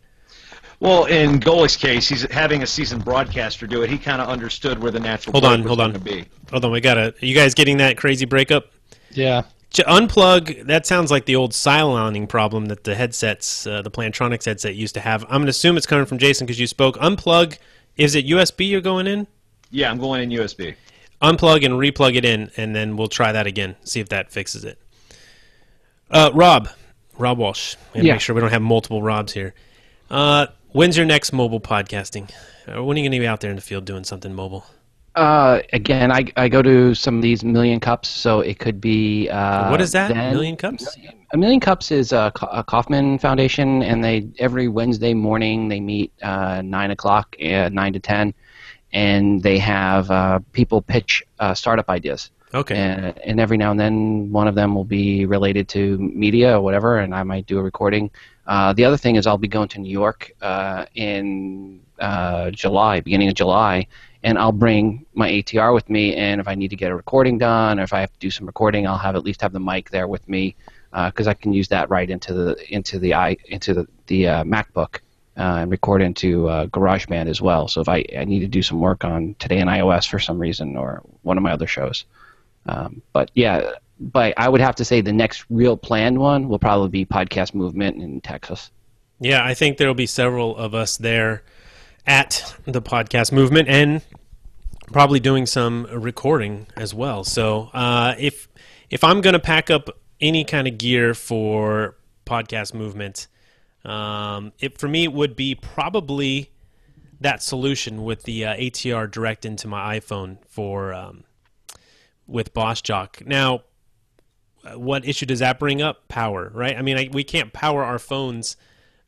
Well, in Golic's case, he's having a seasoned broadcaster do it. He kind of understood where the natural hold on. going to be. Hold on, are you guys getting that crazy breakup? Yeah. To unplug, that sounds like the old siloning problem that the headsets, the Plantronics headset used to have. I'm going to assume it's coming from Jason because you spoke. Unplug, is it USB you're going in? Yeah, I'm going in USB. Unplug and replug it in, and then we'll try that again, see if that fixes it. Rob Walch. Make sure we don't have multiple Robs here. When's your next mobile podcasting? When are you going to be out there in the field doing something mobile? Again, I go to some of these Million Cups, so it could be. What is that? Million Cups? A Million Cups is a Kaufman Foundation, and every Wednesday morning they meet 9 o'clock, 9 to 10, and they have people pitch startup ideas. Okay. And every now and then one of them will be related to media or whatever, and I might do a recording. The other thing is I'll be going to New York in July, beginning of July, and I'll bring my ATR with me, and if I need to get a recording done, or if I have to do some recording, I'll at least have the mic there with me, because I can use that right into the MacBook and record into GarageBand as well. So if I need to do some work on Today in iOS for some reason, or one of my other shows, but I would have to say the next real planned one will probably be Podcast Movement in Texas. Yeah, I think there will be several of us there at the Podcast Movement, and probably doing some recording as well. So if I'm going to pack up any kind of gear for Podcast Movement, for me it would be probably that solution with the ATR direct into my iPhone with BossJock. Now, what issue does that bring up? Power, right? I mean, we can't power our phones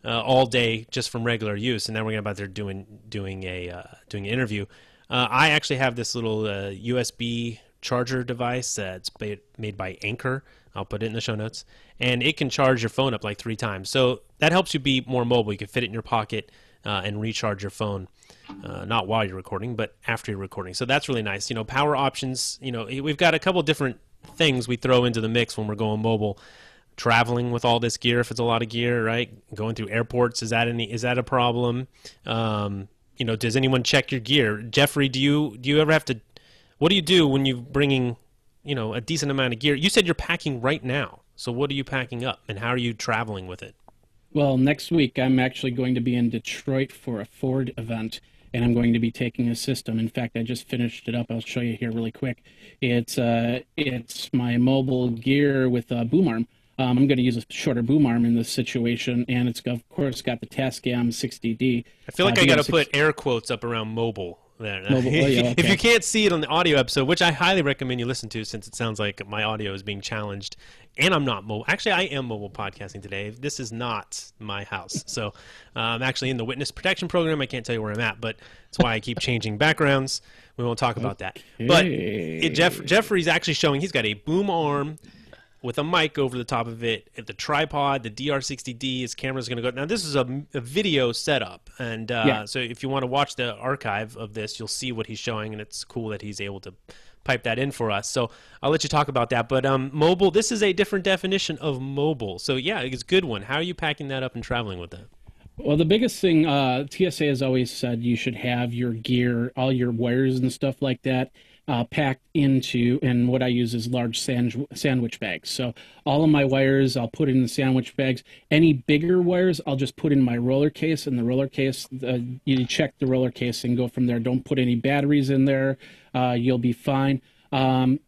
all day just from regular use, and then we're going to about there doing an interview. I actually have this little USB charger device that's made by Anchor. I'll put it in the show notes, and it can charge your phone up like 3 times. So that helps you be more mobile. You can fit it in your pocket and recharge your phone, not while you're recording, but after you're recording. So that's really nice. Power options. We've got a couple different things we throw into the mix when we're going mobile. Traveling with all this gear, if it's a lot of gear, right? Going through airports, is that a problem? Does anyone check your gear? Jeffrey, do you ever have to What do you do when you're bringing, a decent amount of gear? You said you're packing right now. So what are you packing up, and how are you traveling with it? Well, next week I'm actually going to be in Detroit for a Ford event, and I'm going to be taking a system. In fact, I just finished it up. I'll show you here really quick. It's my mobile gear with a boom arm. I'm going to use a shorter boom arm in this situation, and it's of course got the Tascam 60D. I feel like I got to put air quotes up around mobile. There. Mobile, oh, yeah, okay. If you can't see it on the audio episode, which I highly recommend you listen to, since it sounds like my audio is being challenged, and I'm not mobile. Actually, I am mobile podcasting today. This is not my house, so I'm actually in the witness protection program. I can't tell you where I'm at, but that's why I keep changing backgrounds. We won't talk about that. But Jeffrey's actually showing he's got a boom arm with a mic over the top of it, the tripod, the DR60D, his camera's going to go. Now, this is a video setup, and so if you want to watch the archive of this, you'll see what he's showing, and it's cool that he's able to pipe that in for us. So I'll let you talk about that. But mobile, this is a different definition of mobile. So, yeah, it's a good one. How are you packing that up and traveling with that? Well, the biggest thing, TSA has always said you should have your gear, all your wires and stuff like that, packed into, and what I use is large sandwich bags. So all of my wires, I'll put in the sandwich bags. Any bigger wires, I'll just put in my roller case. And the roller case, you check the roller case and go from there. Don't put any batteries in there. You'll be fine.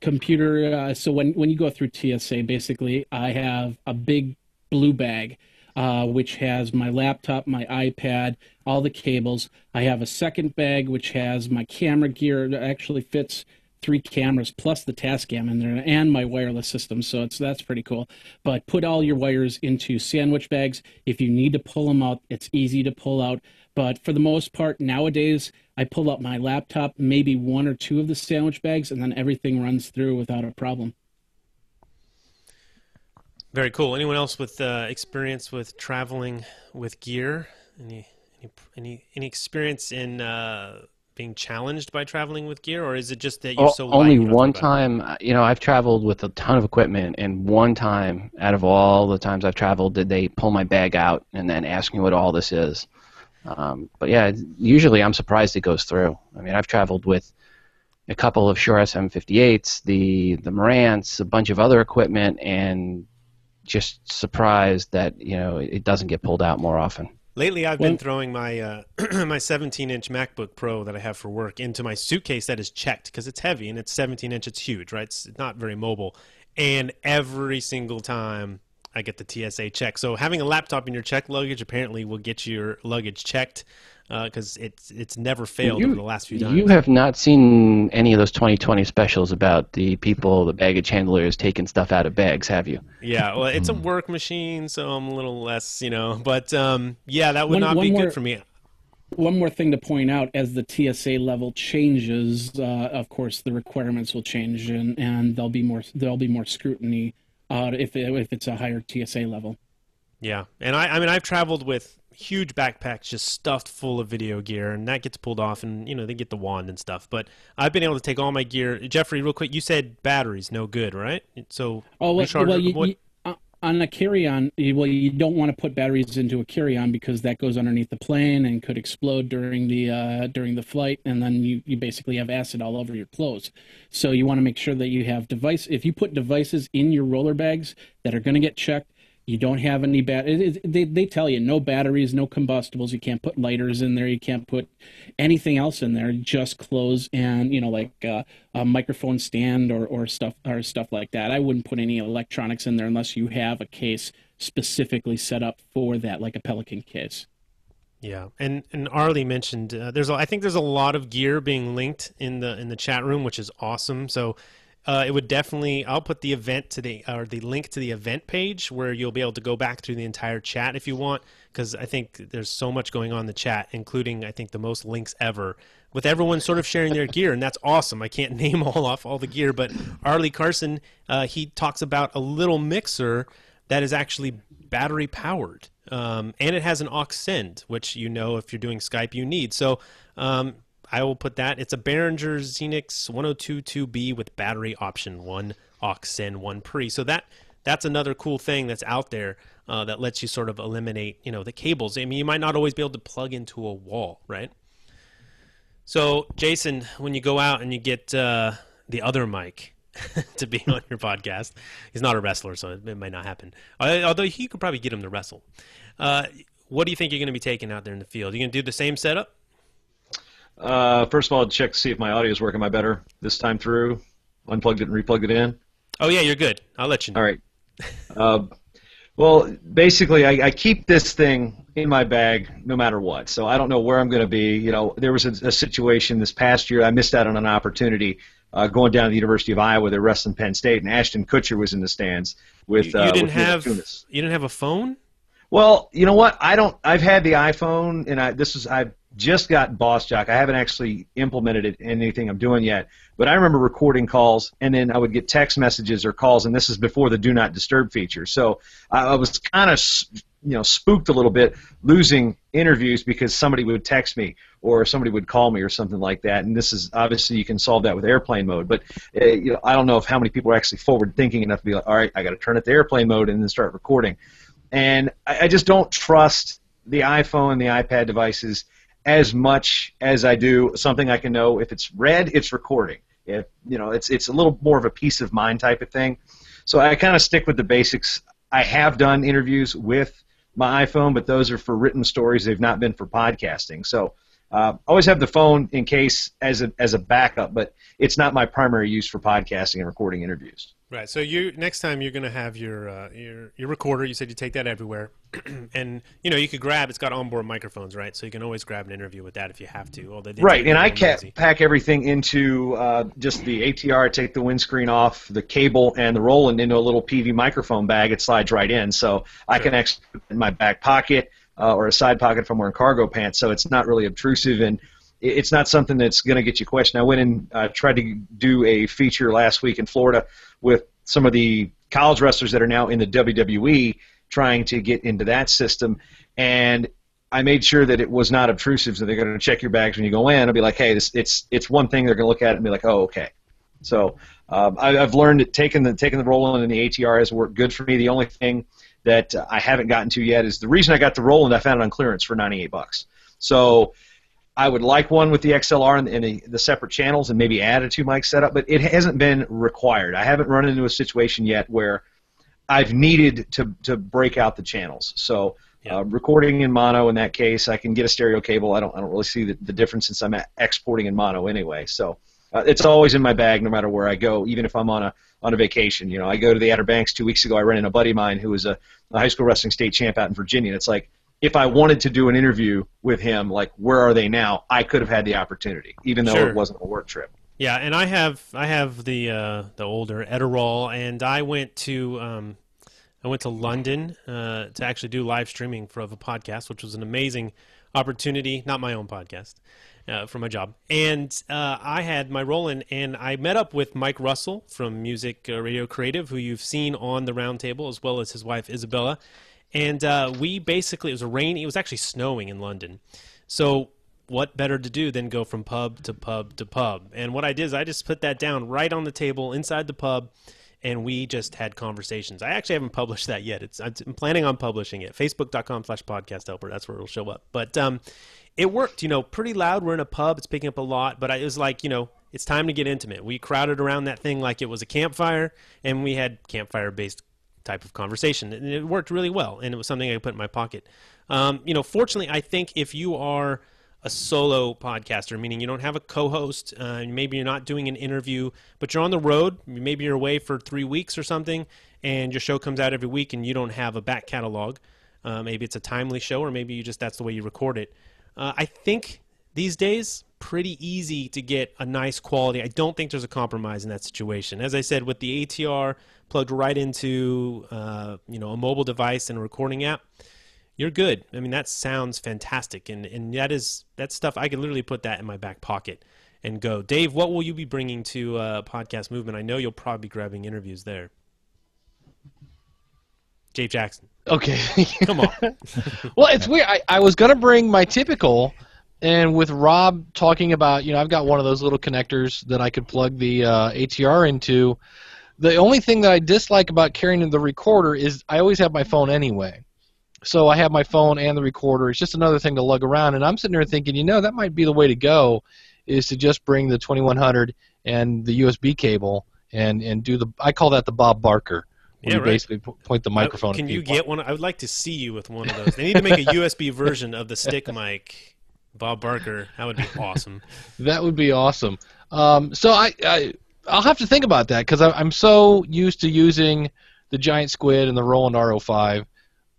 Computer, so when you go through TSA, basically, I have a big blue bag, which has my laptop, my iPad, all the cables. I have a second bag which has my camera gear. It actually fits 3 cameras plus the Tascam in there and my wireless system, so that's pretty cool. But put all your wires into sandwich bags. If you need to pull them out, it's easy to pull out. But for the most part, nowadays, I pull out my laptop, maybe 1 or 2 of the sandwich bags, and then everything runs through without a problem. Very cool. Anyone else with experience with traveling with gear? Any experience in being challenged by traveling with gear, or is it just that you're so light? Only one time. I've traveled with a ton of equipment, and one time out of all the times I've traveled did they pull my bag out and then ask me what all this is. But yeah, usually I'm surprised it goes through. I mean, I've traveled with a couple of Shure SM58s, the Marantz, a bunch of other equipment, and just surprised that it doesn't get pulled out more often. Lately, I've been throwing my my 17-inch MacBook Pro that I have for work into my suitcase that is checked because it's heavy and it's 17-inch. It's huge, right? It's not very mobile, and every single time I get the TSA check. So having a laptop in your checked luggage apparently will get your luggage checked because it's never failed over the last few times. You have not seen any of those 2020 specials about the baggage handlers taking stuff out of bags, have you? Yeah, well, it's a work machine, so I'm a little less, But, yeah, that would not be good for me. One more thing to point out, as the TSA level changes, of course, the requirements will change, and there'll be more scrutiny if it's a higher TSA level. Yeah, and I mean, I've traveled with huge backpacks just stuffed full of video gear, and that gets pulled off, and they get the wand and stuff. But I've been able to take all my gear. Jeffrey, real quick, you said batteries no good, right? So on a carry-on, you don't want to put batteries into a carry-on because that goes underneath the plane and could explode during the flight, and then you basically have acid all over your clothes. So you want to make sure that you have if you put devices in your roller bags that are going to get checked, you don't have any they tell you no batteries, no combustibles. You can't put lighters in there. You can't put anything else in there. Just clothes and like a microphone stand or stuff like that. I wouldn't put any electronics in there unless you have a case specifically set up for that, like a Pelican case. Yeah, and Arlie mentioned I think there's a lot of gear being linked in the chat room, which is awesome. So. It would definitely. I'll put the link to the event page where you'll be able to go back through the entire chat if you want, because I think there's so much going on in the chat, including I think the most links ever, with everyone sort of sharing their gear, and that's awesome. I can't name all the gear, but Arlie Carson he talks about a little mixer that is actually battery powered, and it has an aux send, which if you're doing Skype you need. So. I will put that. It's a Behringer Xenix 1022B with battery option, 1 aux send, 1 pre. So that's another cool thing that's out there that lets you sort of eliminate, the cables. I mean, you might not always be able to plug into a wall, right? So, Jason, when you go out and you get the other Mike to be on your podcast, he's not a wrestler, so it might not happen. Although you could probably get him to wrestle. What do you think you're going to be taking out there in the field? You going to do the same setup? First of all, I'll check to see if my audio is working. Am I better this time through? Unplugged it and replugged it in? Oh, yeah, you're good. I'll let you know. All right. Well, basically, I keep this thing in my bag no matter what. So I don't know where I'm going to be. You know, there was a situation this past year. I missed out on an opportunity going down to the University of Iowa. They're wrestling Penn State, and Ashton Kutcher was in the stands with. You didn't with have a phone? Well, you know what? I've had the iPhone, and I've just got Boss Jock. I haven't actually implemented it in anything I'm doing yet. But I remember recording calls, and then I would get text messages or calls, and this is before the Do Not Disturb feature. So I was kind of, spooked a little bit, losing interviews because somebody would text me or somebody would call me or something like that. And this is obviously you can solve that with airplane mode. But I don't know how many people are actually forward thinking enough to be like, all right, I got to turn it to airplane mode and then start recording. And I just don't trust the iPhone and the iPad devices as much as I do something I can know if it's red, it's recording. If it's a little more of a peace of mind type of thing. So I kind of stick with the basics. I have done interviews with my iPhone, but those are for written stories. They've not been for podcasting. So always have the phone in case as a backup, but it's not my primary use for podcasting and recording interviews. Right. So next time you're going to have your recorder. You said you take that everywhere, and you could grab. It's got onboard microphones, right? So you can always grab an interview with that if you have to. Right. And I pack everything into just the ATR. I take the windscreen off, the cable, and the Roland into a little PV microphone bag. It slides right in, so I can actually put it in my back pocket or a side pocket if I'm wearing cargo pants. So it's not really obtrusive and. It's not something that's going to get you questioned. I went and tried to do a feature last week in Florida with some of the college wrestlers that are now in the WWE trying to get into that system, and I made sure that it was not obtrusive, so they're going to check your bags when you go in. I'll be like, hey, it's one thing. They're going to look at it and be like, oh, okay. So I've learned that taking the Roland and the ATR has worked good for me. The only thing that I haven't gotten to yet is the reason I got the Roland, I found it on clearance for $98. So I would like one with the XLR and the separate channels and maybe add a 2-mic setup, but it hasn't been required. I haven't run into a situation yet where I've needed to break out the channels. So recording in mono in that case, I can get a stereo cable. I don't really see the difference since I'm exporting in mono anyway. So it's always in my bag no matter where I go, even if I'm on a vacation. I go to the Outer Banks 2 weeks ago. I ran into a buddy of mine who was a high school wrestling state champ out in Virginia, and it's like, if I wanted to do an interview with him, like where are they now, I could have had the opportunity, even though it wasn't a work trip. Yeah, and I have the older Edirol, and I went to London to actually do live streaming of a podcast, which was an amazing opportunity. Not my own podcast, for my job. And I had my Roland, and I met up with Mike Russell from Music Radio Creative, who you've seen on the Roundtable, as well as his wife Isabella. And it was actually snowing in London. So what better to do than go from pub to pub to pub? And what I did is I just put that down right on the table inside the pub, and we just had conversations. I actually haven't published that yet. I'm planning on publishing it. Facebook.com/podcasthelper. That's where it'll show up. But it worked, pretty loud. We're in a pub. It's picking up a lot. But it was like, it's time to get intimate. We crowded around that thing like it was a campfire, and we had campfire-based type of conversation, and it worked really well, and it was something I could put in my pocket. Fortunately, I think if you are a solo podcaster, meaning you don't have a co-host, maybe you're not doing an interview, but you're on the road, maybe you're away for 3 weeks or something, and your show comes out every week and you don't have a back catalog, maybe it's a timely show, or maybe that's the way you record it. I think these days, pretty easy to get a nice quality. I don't think there's a compromise in that situation. As I said, with the ATR plugged right into a mobile device and a recording app, you're good. I mean, that sounds fantastic, and that's stuff I could literally put that in my back pocket and go. Dave, what will you be bringing to Podcast Movement? I know you'll probably be grabbing interviews there. Dave Jackson. Okay. Come on. Well, it's weird. I was going to bring my typical, and with Rob talking about, I've got one of those little connectors that I could plug the ATR into. The only thing that I dislike about carrying the recorder is I always have my phone anyway. So I have my phone and the recorder. It's just another thing to lug around, and I'm sitting there thinking, that might be the way to go, is to just bring the 2100 and the USB cable and do I call that the Bob Barker. Where you basically point the microphone at people. Can you get one? I would like to see you with one of those. They need to make a USB version of the stick mic, Bob Barker. That would be awesome. That would be awesome. So I'll have to think about that because I'm so used to using the Giant Squid and the Roland RO5,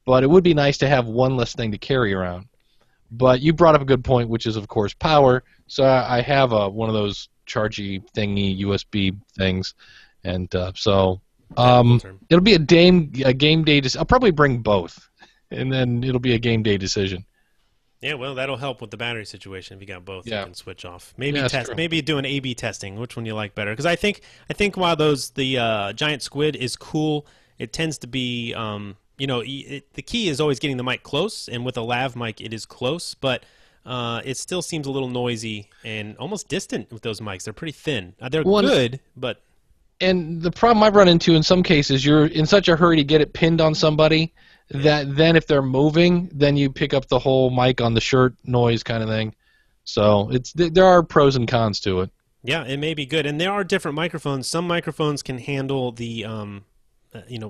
but it would be nice to have one less thing to carry around. But you brought up a good point, which is, of course, power. So I have one of those chargy thingy USB things, and so... it'll be a game day. I'll probably bring both, and then it'll be a game day decision. Yeah, well, that'll help with the battery situation. If you got both, you can switch off. Maybe Maybe do an A/B testing. Which one you like better? Because I think while the Giant Squid is cool, it tends to be the key is always getting the mic close, and with a lav mic, it is close, but it still seems a little noisy and almost distant with those mics. They're pretty thin. They're good, but. And the problem I've run into in some cases, you're in such a hurry to get it pinned on somebody that then if they're moving, then you pick up the whole mic on the shirt noise kind of thing. So there are pros and cons to it. Yeah, it may be good. And there are different microphones. Some microphones can handle the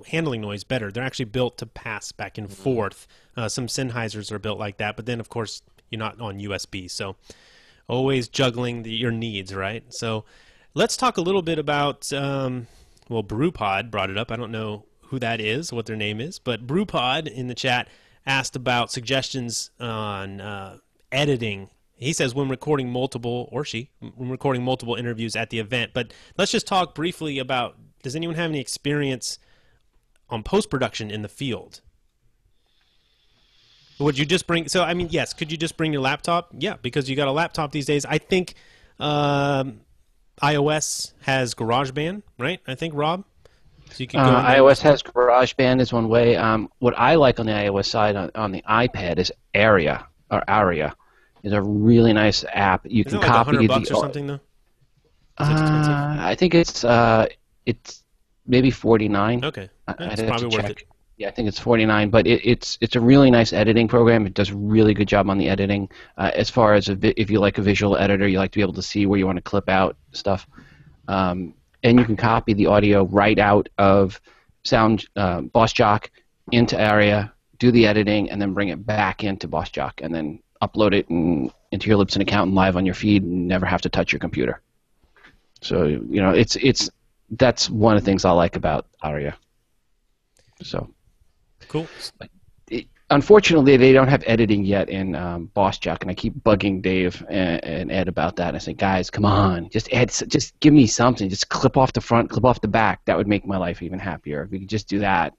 handling noise better. They're actually built to pass back and forth. Some Sennheisers are built like that, but then, of course, you're not on USB. So always juggling your needs, right? So... let's talk a little bit about, BrewPod brought it up. I don't know who that is, what their name is, but BrewPod in the chat asked about suggestions on editing. He says when recording multiple interviews at the event. But let's just talk briefly about, does anyone have any experience on post-production in the field? Would you just bring, yes, could you just bring your laptop? Yeah, because you got a laptop these days. I think... iOS has GarageBand, right? I think, Rob? So you can go iOS has GarageBand is one way. What I like on the iOS side on the iPad is Aria. It's a really nice app. You can copy $100 or something, though? I think it's maybe $49. Okay, that's probably worth it. Yeah, I think it's $49, but it's a really nice editing program. It does a really good job on the editing. As far as if you like a visual editor, you like to be able to see where you want to clip out stuff. And you can copy the audio right out of Boss Jock into Aria, do the editing, and then bring it back into Boss Jock, and then upload it into your Libsyn account and live on your feed and never have to touch your computer. So, that's one of the things I like about Aria. So... cool. Unfortunately, they don't have editing yet in Boss Jock, and I keep bugging Dave and Ed about that. I say, guys, come on, just give me something. Just clip off the front, clip off the back. That would make my life even happier. If we could just do that,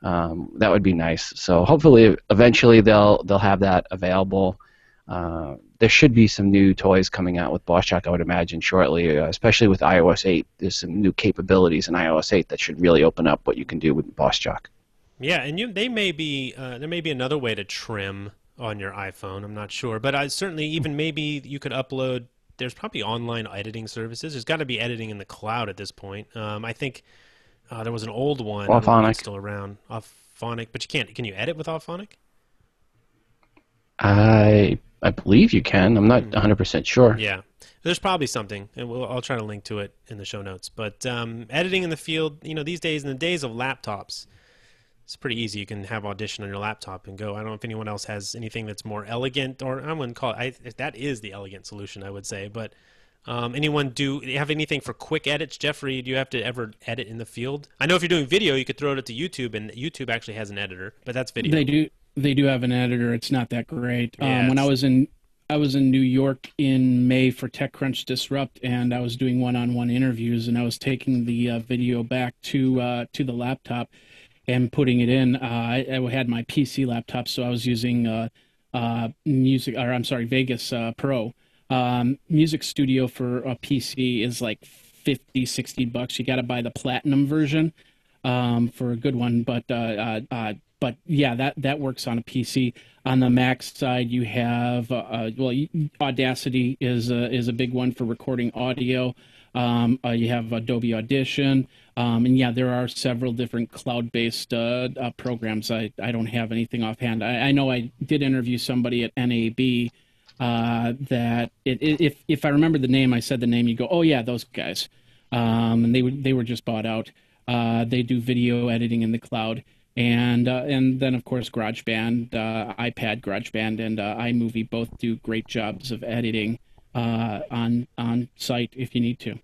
that would be nice. So hopefully, eventually, they'll have that available. There should be some new toys coming out with Boss Jock, I would imagine, shortly, especially with iOS 8. There's some new capabilities in iOS 8 that should really open up what you can do with Boss Jock. Yeah, and there may be another way to trim on your iPhone. I'm not sure, but certainly even maybe you could upload. There's probably online editing services. There's got to be editing in the cloud at this point. I think there was an old one. Auphonic. Still around. Auphonic, but you can't. Can you edit with Auphonic? I believe you can. I'm not 100% sure. Yeah, there's probably something, and I'll try to link to it in the show notes. But editing in the field, these days, in the days of laptops, it's pretty easy. You can have Audition on your laptop and go. I don't know if anyone else has anything that's more elegant, or I wouldn't call it. That is the elegant solution, I would say. But anyone do you have anything for quick edits, Jeffrey? Do you have to ever edit in the field? I know if you're doing video, you could throw it to YouTube, and YouTube actually has an editor, but that's video. They do have an editor. It's not that great. Yeah, when I was in New York in May for TechCrunch Disrupt, and I was doing one-on-one interviews, and I was taking the video back to the laptop and putting it in. I had my PC laptop, so I was using Vegas Pro. Music Studio for a PC is like $50-$60. You got to buy the platinum version for a good one, but yeah, that works on a PC. On the Mac side, you have Audacity is a big one for recording audio. You have Adobe Audition, and yeah, there are several different cloud-based programs. I don't have anything offhand. I know I did interview somebody at NAB that if I remember the name, I said the name, you go, oh yeah, those guys. And they were just bought out. They do video editing in the cloud. And then, of course, GarageBand, iPad GarageBand, and iMovie both do great jobs of editing on site if you need to.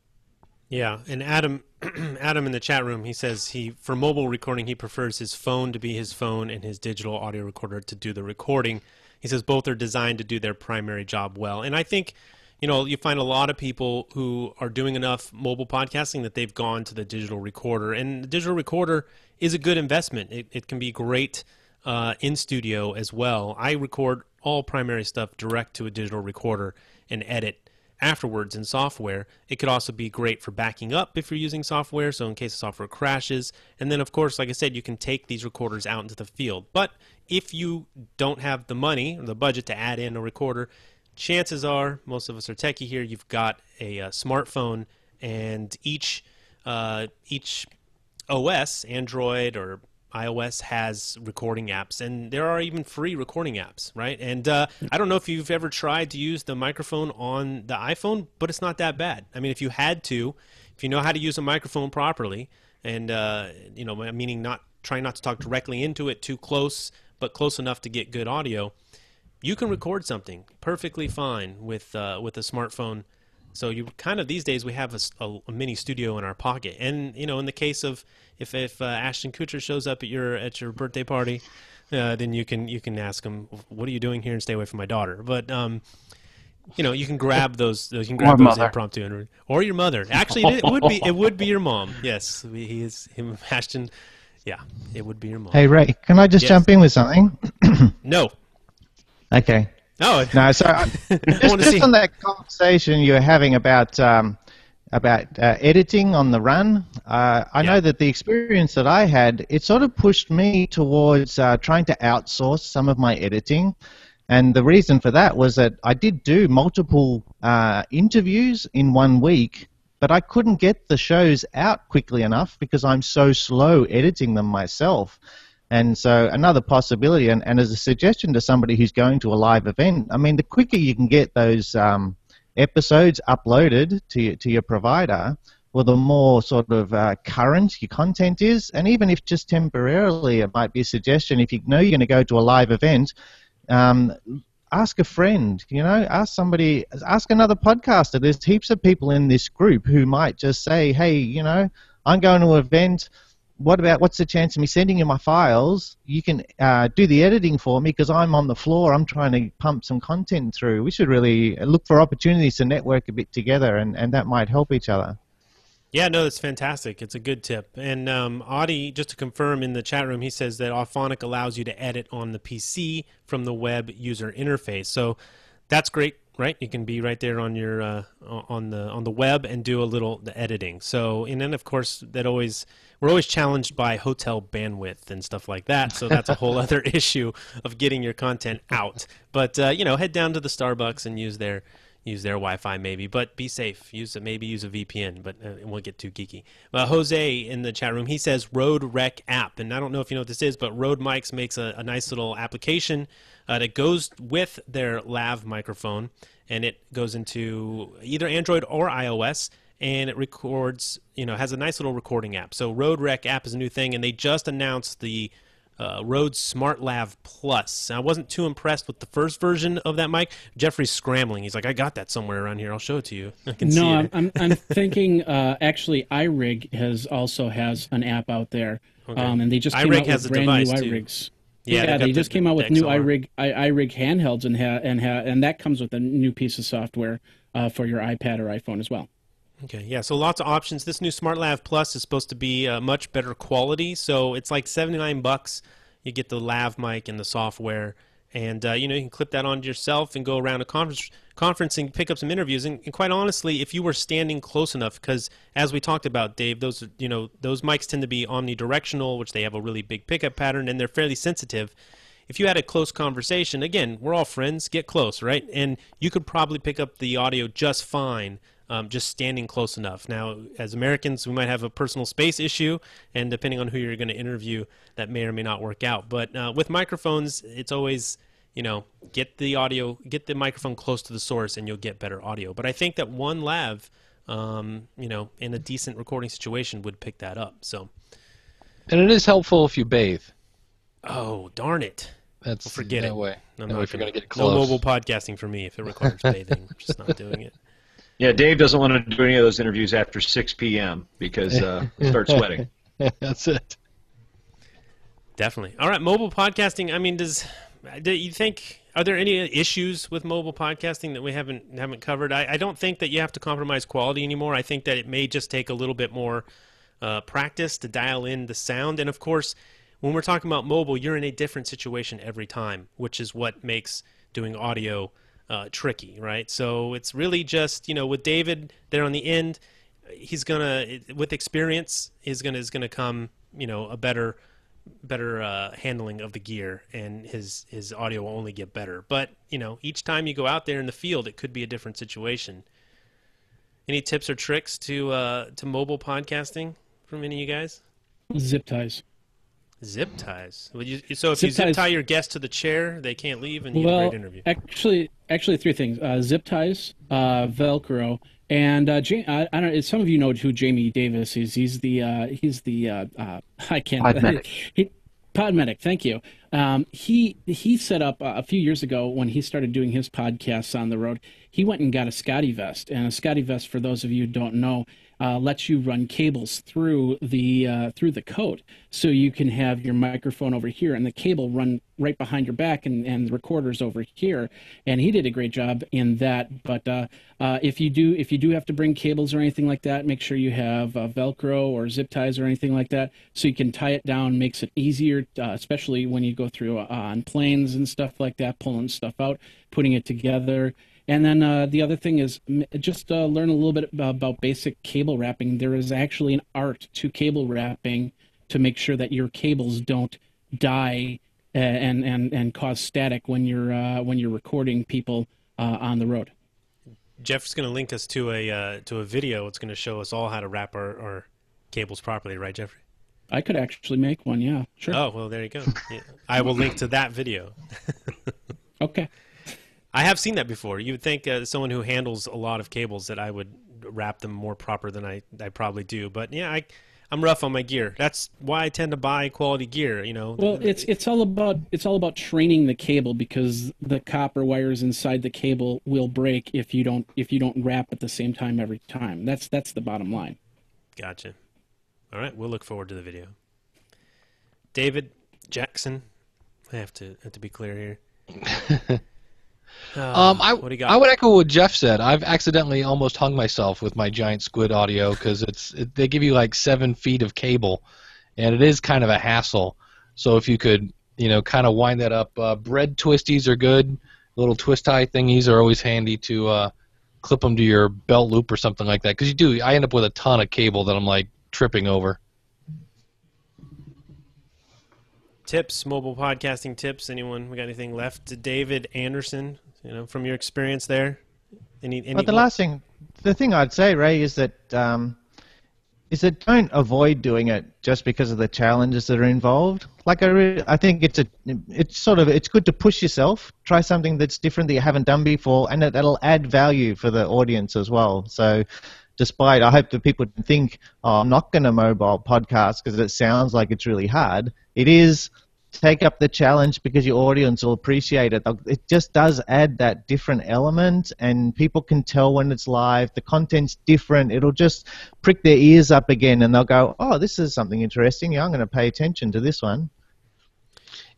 Yeah, and Adam in the chat room, he says for mobile recording, he prefers his phone to be his phone and his digital audio recorder to do the recording. He says both are designed to do their primary job well. And I think, you find a lot of people who are doing enough mobile podcasting that they've gone to the digital recorder. And the digital recorder is a good investment. It can be great in studio as well. I record all primary stuff direct to a digital recorder and edit afterwards in software. It could also be great for backing up if you're using software, so in case the software crashes. And then, of course, like I said, you can take these recorders out into the field. But if you don't have the money or the budget to add in a recorder, chances are, most of us are techie here, you've got a smartphone, and each OS, Android or iOS, has recording apps, and there are even free recording apps, right? And I don't know if you've ever tried to use the microphone on the iPhone, but it's not that bad. I mean, if you know how to use a microphone properly, and meaning trying not to talk directly into it too close, but close enough to get good audio, you can record something perfectly fine with a smartphone. So you kind of, these days, we have a mini studio in our pocket. And in the case of if Ashton Kutcher shows up at your birthday party, then you can ask him, what are you doing here, and stay away from my daughter. But you can grab those. You can grab those impromptu, or your mother. Actually, it would be your mom. Yes, he is him, Ashton. Yeah, it would be your mom. Hey Ray, can I just jump in with something? No. Okay. No. So just on that conversation you were having about editing on the run, I know that the experience that I had, it sort of pushed me towards trying to outsource some of my editing. And the reason for that was that I did do multiple interviews in 1 week, but I couldn't get the shows out quickly enough because I'm so slow editing them myself. And so another possibility, and as a suggestion to somebody who's going to a live event, I mean, the quicker you can get those episodes uploaded to your provider, well, the more sort of current your content is. And even if just temporarily, it might be a suggestion, if you know you're going to go to a live event, ask a friend, ask somebody, ask another podcaster. There's heaps of people in this group who might just say, hey, I'm going to an event. What's the chance of me sending you my files? You can do the editing for me because I'm on the floor. I'm trying to pump some content through. We should really look for opportunities to network a bit together, and that might help each other. Yeah, no, that's fantastic. It's a good tip. And Audie, just to confirm in the chat room, he says that Auphonic allows you to edit on the PC from the web user interface. So that's great. Right, you can be right there on your on the web and do a little editing. So, and then of course we're always challenged by hotel bandwidth and stuff like that. So that's a whole other issue of getting your content out. But head down to the Starbucks and use their Wi-Fi maybe, but be safe. Maybe use a VPN, but it won't get too geeky. Jose in the chat room, he says Rode Rec app, and I don't know if you know what this is, but Rode Mics makes a nice little application that goes with their lav microphone, and it goes into either Android or iOS, and it records, has a nice little recording app. So Rode Rec app is a new thing, and they just announced the Rode Smart Lav Plus. I wasn't too impressed with the first version of that mic. Jeffrey's scrambling. He's like, I got that somewhere around here. I'll show it to you. I can see it. I'm thinking actually iRig also has an app out there, and they just came out with brand new iRigs. Too. Yeah, they just came out with new iRig handhelds, and that comes with a new piece of software for your iPad or iPhone as well. Okay, yeah, so lots of options. This new Smart Lav Plus is supposed to be much better quality, so it's like $79. You get the lav mic and the software, and you can clip that onto yourself and go around a conference and pick up some interviews. And quite honestly, if you were standing close enough, because as we talked about, Dave, those mics tend to be omnidirectional, which they have a really big pickup pattern, and they're fairly sensitive. If you had a close conversation, again, we're all friends, get close, right? And you could probably pick up the audio just fine. Just standing close enough. Now, as Americans, we might have a personal space issue, and depending on who you're going to interview, that may or may not work out. But with microphones, it's always, get the microphone close to the source, and you'll get better audio. But I think that one lav, in a decent recording situation, would pick that up. So, and it is helpful if you bathe. Oh, darn it! That's forget that it. way. I'm that not way if you're gonna gonna get No close. mobile podcasting for me if it requires bathing. I'm just not doing it. Yeah, Dave doesn't want to do any of those interviews after 6 p.m. because he'll start sweating. That's it. Definitely. All right, mobile podcasting. I mean, do you think, are there any issues with mobile podcasting that we haven't covered? I don't think that you have to compromise quality anymore. I think that it may just take a little bit more practice to dial in the sound. And of course, when we're talking about mobile, you're in a different situation every time, which is what makes doing audio tricky, right? So it's really just, with David there on the end, he's with experience, is gonna come, a better handling of the gear, and his audio will only get better. But each time you go out there in the field, it could be a different situation. Any tips or tricks to mobile podcasting from any of you guys? Zip ties. Zip ties. Well, if you zip tie your guest to the chair, they can't leave, and you get a great interview. Actually, three things: zip ties, Velcro, and I don't know. Some of you know who Jamie Davis is. He's the I can't. Podmedic. Podmedic. Thank you. He set up a few years ago when he started doing his podcasts on the road. He went and got a Scotty vest, and a Scotty vest, for those of you who don't know, lets you run cables through the coat, so you can have your microphone over here and the cable run right behind your back, and the recorder's over here. And he did a great job in that. But if you do have to bring cables or anything like that, make sure you have Velcro or zip ties or anything like that, so you can tie it down. Makes it easier, especially when you go through on planes and stuff like that, pulling stuff out, putting it together. And then the other thing is just learn a little bit about basic cable wrapping. There is actually an art to cable wrapping to make sure that your cables don't die and cause static when you're recording people on the road. Jeff's going to link us to a video. It's going to show us all how to wrap our cables properly, right, Jeffrey? I could actually make one. Yeah, sure. Oh, well, there you go. Yeah. I will link to that video. Okay. I have seen that before. You would think someone who handles a lot of cables that I would wrap them more proper than I probably do. But yeah, I'm rough on my gear. That's why I tend to buy quality gear. Well, it's all about training the cable, because the copper wires inside the cable will break if you don't wrap at the same time every time. That's the bottom line. Gotcha. All right, we'll look forward to the video. David Jackson, I have to be clear here. What do you got? I would echo what Jeff said. I've accidentally almost hung myself with my giant squid audio, because they give you like 7 feet of cable, and it is kind of a hassle. So if you could, kind of wind that up. Bread twisties are good. Little twist tie thingies are always handy to clip them to your belt loop or something like that. Because I end up with a ton of cable that I'm like tripping over. Tips, mobile podcasting tips. Anyone? We got anything left? David Anderson, from your experience there. But the thing I'd say, Ray, is that don't avoid doing it just because of the challenges that are involved. Like I think it's good to push yourself, try something that's different that you haven't done before, and that'll add value for the audience as well. So, I hope that people think, I'm not going to mobile podcast because it sounds like it's really hard. It is. Take up the challenge because your audience will appreciate it. It just does add that different element, and people can tell when it's live. The content's different. It'll just prick their ears up again, and they'll go, oh, this is something interesting. Yeah, I'm going to pay attention to this one.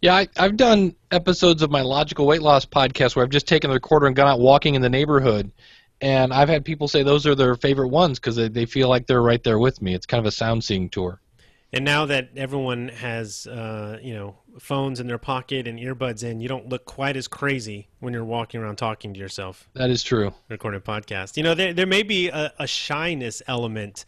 Yeah, I've done episodes of my Logical Weight Loss podcast where I've just taken the recorder and gone out walking in the neighborhood, and I've had people say those are their favorite ones because they feel like they're right there with me. It's kind of a sound seeing tour. And now that everyone has, phones in their pocket and earbuds in, you don't look quite as crazy when you're walking around talking to yourself. That is true. Recording a podcast. There may be a shyness element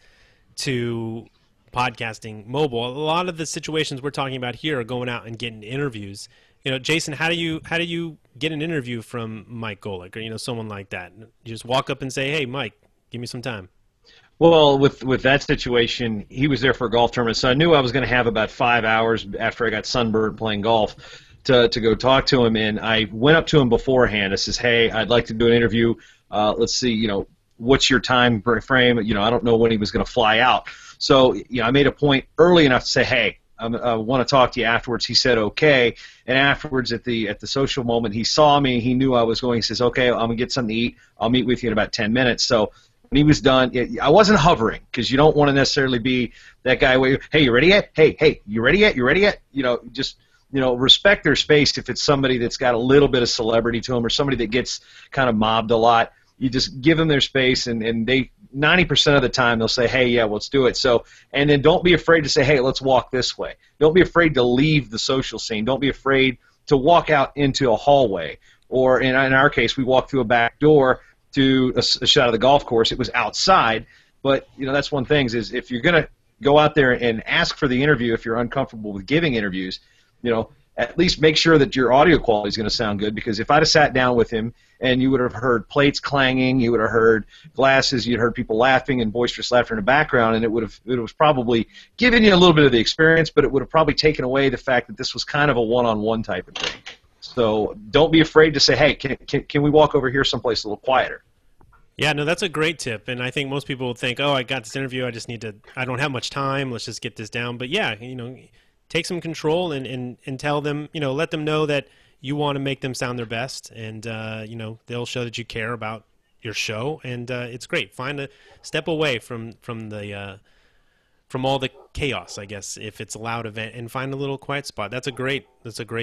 to podcasting mobile. A lot of the situations we're talking about here are going out and getting interviews. Jason, how do you get an interview from Mike Golick or someone like that? You just walk up and say, "Hey, Mike, give me some time." Well, with that situation, he was there for a golf tournament, so I knew I was going to have about 5 hours after I got sunburned playing golf to go talk to him, and I went up to him beforehand. I says, "Hey, I'd like to do an interview. Let's see, what's your time frame? I don't know when he was going to fly out." So, I made a point early enough to say, "Hey, I want to talk to you afterwards." He said, "Okay." And afterwards, at the social moment, he saw me. He knew I was going. He says, "Okay, I'm gonna get something to eat. I'll meet with you in about 10 minutes." So when he was done, I wasn't hovering, because you don't want to necessarily be that guy where, "Hey, you ready yet? Hey, you ready yet? You ready yet?" Just respect their space. If it's somebody that's got a little bit of celebrity to them, or somebody that gets kind of mobbed a lot, you just give them their space, and they 90% of the time they'll say, "Hey, yeah, let's do it." So, and then don't be afraid to say, "Hey, let's walk this way." Don't be afraid to leave the social scene. Don't be afraid to walk out into a hallway, or in our case, we walked through a back door to a shot of the golf course. It was outside, but that's one thing is if you're gonna go out there and ask for the interview, if you're uncomfortable with giving interviews, at least make sure that your audio quality is going to sound good, because if I'd have sat down with him and you would have heard plates clanging, you would have heard glasses, you'd heard people laughing and boisterous laughter in the background, and it was probably giving you a little bit of the experience, but it would have probably taken away the fact that this was kind of a one-on-one type of thing. So don't be afraid to say, "Hey, can we walk over here someplace a little quieter?" Yeah, no, that's a great tip, and I think most people would think, "Oh, I got this interview, I don't have much time, let's just get this down." But yeah, take some control and tell them, let them know that you want to make them sound their best, and they'll show that you care about your show, and it's great. Find a step away from all the chaos, I guess, if it's a loud event, and find a little quiet spot. That's a great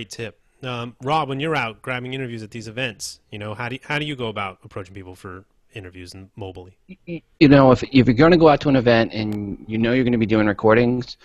tip. Rob, when you're out grabbing interviews at these events, how do you go about approaching people for interviews and mobily? If you're going to go out to an event and you're going to be doing recordings,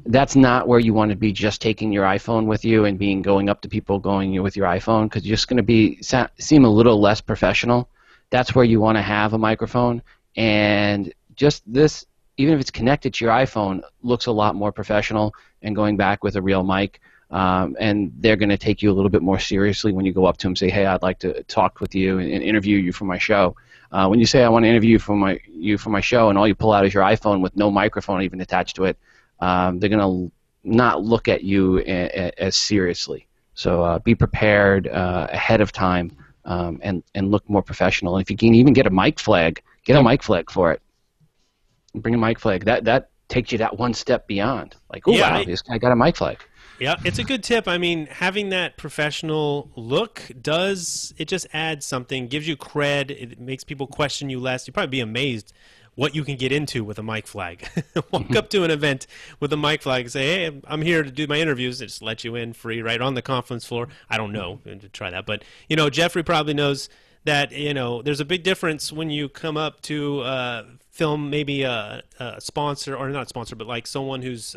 that's not where you want to be just taking your iPhone with you and going up to people going with your iPhone, because you're just going to seem a little less professional. That's where you want to have a microphone, and just this, even if it's connected to your iPhone, looks a lot more professional, and going back with a real mic. And they're going to take you a little bit more seriously when you go up to them and say, "Hey, I'd like to talk with you and interview you for my show." When you say, "I want to interview you for my show," and all you pull out is your iPhone with no microphone even attached to it, they're going to not look at you as seriously. So be prepared ahead of time, and look more professional. And if you can even get a mic flag, get a mic flag for it. Bring a mic flag. That takes you that one step beyond. Like, "Oh, wow, this guy got a mic flag." Yeah, it's a good tip. I mean, having that professional look just adds something, gives you cred, it makes people question you less. You'd probably be amazed what you can get into with a mic flag. Walk up to an event with a mic flag and say, "Hey, I'm here to do my interviews." They just let you in free right on the conference floor. I don't know, try that. But, Jeffrey probably knows that, there's a big difference when you come up to film maybe a sponsor, or not a sponsor, but like someone who's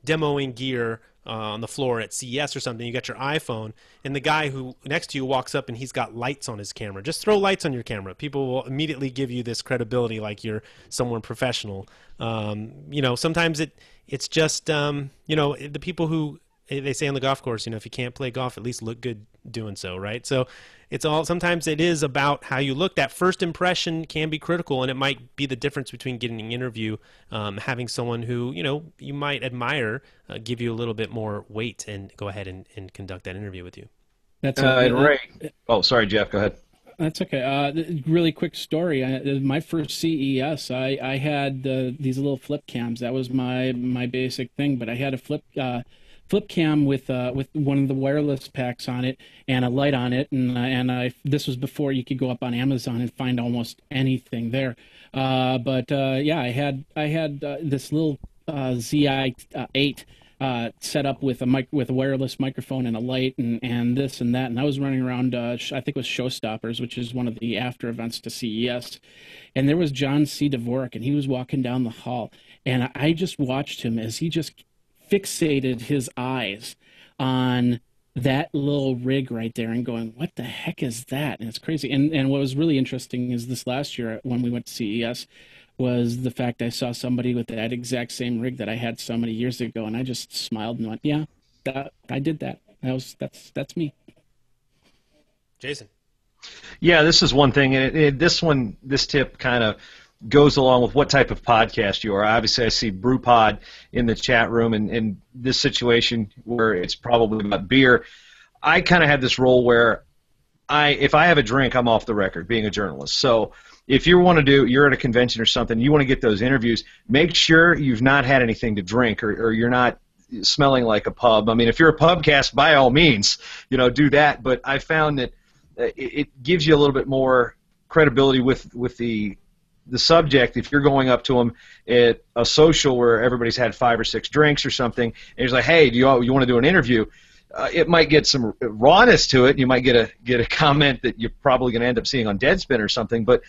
demoing gear on the floor at CES or something. You got your iPhone, and the guy who next to you walks up and he's got lights on his camera. Just throw lights on your camera. People will immediately give you this credibility, like you're someone professional. Sometimes it's just the people who, they say on the golf course, if you can't play golf, at least look good doing so, right? So sometimes it is about how you look. That first impression can be critical, and it might be the difference between getting an interview, having someone who, you might admire, give you a little bit more weight and go ahead and conduct that interview with you. That's Ray. Oh, sorry, Jeff, go ahead. That's okay. Really quick story. My first CES, I had these little flip cams. That was my basic thing, but I had a flip cam with one of the wireless packs on it and a light on it, and this was before you could go up on Amazon and find almost anything there. But I had this little ZI-8 set up with a wireless microphone and a light and this and that, and I was running around. I think it was Showstoppers, which is one of the after events to CES, and there was John C. Dvorak, and he was walking down the hall, and I just watched him as he just fixated his eyes on that little rig right there and going, "What the heck is that?" And it's crazy. And what was really interesting is this last year when we went to CES was the fact I saw somebody with that exact same rig that I had so many years ago, and I just smiled and went, "Yeah, I did that. That's me." Jason. Yeah, this is one thing, and this tip kind of goes along with what type of podcast you are. Obviously, I see Brewpod in the chat room, and in this situation where it's probably about beer, I kind of have this role where if I have a drink, I'm off the record, being a journalist. So if you're at a convention or something, you want to get those interviews, make sure you've not had anything to drink or you're not smelling like a pub. I mean, if you're a pubcast, by all means, do that. But I found that it gives you a little bit more credibility with the subject if you're going up to them at a social where everybody's had 5 or 6 drinks or something, and he's like, hey, you want to do an interview? It might get some rawness to it. You might get a comment that you're probably going to end up seeing on Deadspin or something. But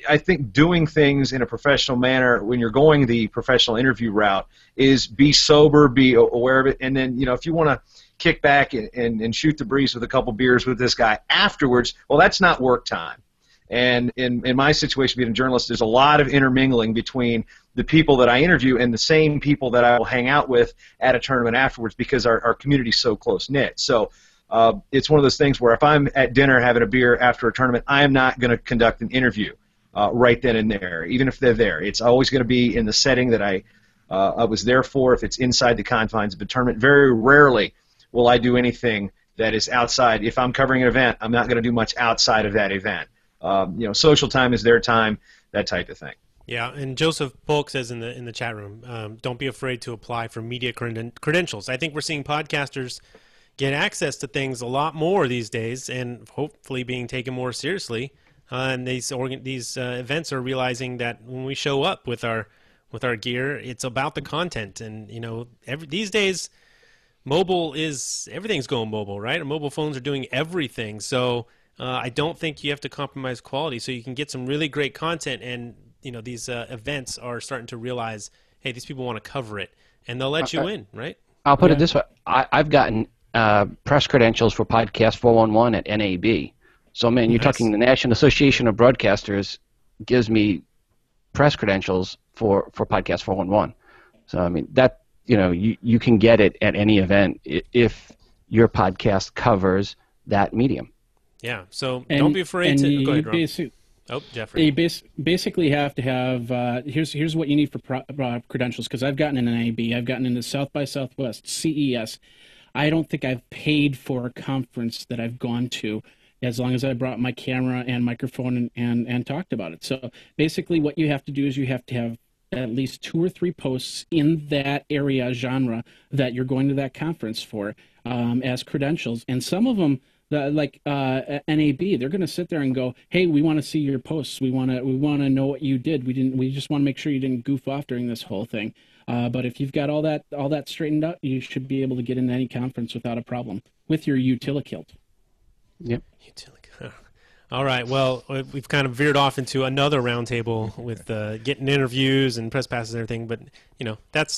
I think doing things in a professional manner when you're going the professional interview route is be sober, be aware of it, and then if you want to kick back and shoot the breeze with a couple beers with this guy afterwards, well, that's not work time. And in my situation, being a journalist, there's a lot of intermingling between the people that I interview and the same people that I will hang out with at a tournament afterwards because our community is so close-knit. So it's one of those things where if I'm at dinner having a beer after a tournament, I am not going to conduct an interview right then and there, even if they're there. It's always going to be in the setting that I was there for. If it's inside the confines of a tournament, very rarely will I do anything that is outside. If I'm covering an event, I'm not going to do much outside of that event. Social time is their time, that type of thing. Yeah, and Joseph Polk says in the chat room, don't be afraid to apply for media credentials. I think we're seeing podcasters get access to things a lot more these days, and hopefully being taken more seriously. And these events are realizing that when we show up with our gear, it's about the content. And these days, everything's going mobile, right? Our mobile phones are doing everything. So I don't think you have to compromise quality, so you can get some really great content. And these events are starting to realize, hey, these people want to cover it, and they'll let you in, right? I'll put it this way: I've gotten press credentials for Podcast 411 at NAB. So, man, you're talking the National Association of Broadcasters gives me press credentials for Podcast 411. So, I mean, that you can get it at any event if your podcast covers that medium. Yeah. So don't be afraid to go ahead, Rob. Jeffrey. You basically have to have here's what you need for credentials, because I've gotten in an NAB, I've gotten into South by Southwest, CES. I don't think I've paid for a conference that I've gone to as long as I brought my camera and microphone and talked about it. So basically what you have to do is you have to have at least 2 or 3 posts in that area genre that you're going to that conference for as credentials. And some of them, like NAB, they're going to sit there and go, "Hey, we want to see your posts. We want to know what you did. We just want to make sure you didn't goof off during this whole thing." But if you've got all that straightened out, you should be able to get into any conference without a problem with your Utilikilt. Yep. All right. Well, we've kind of veered off into another roundtable with getting interviews and press passes and everything. But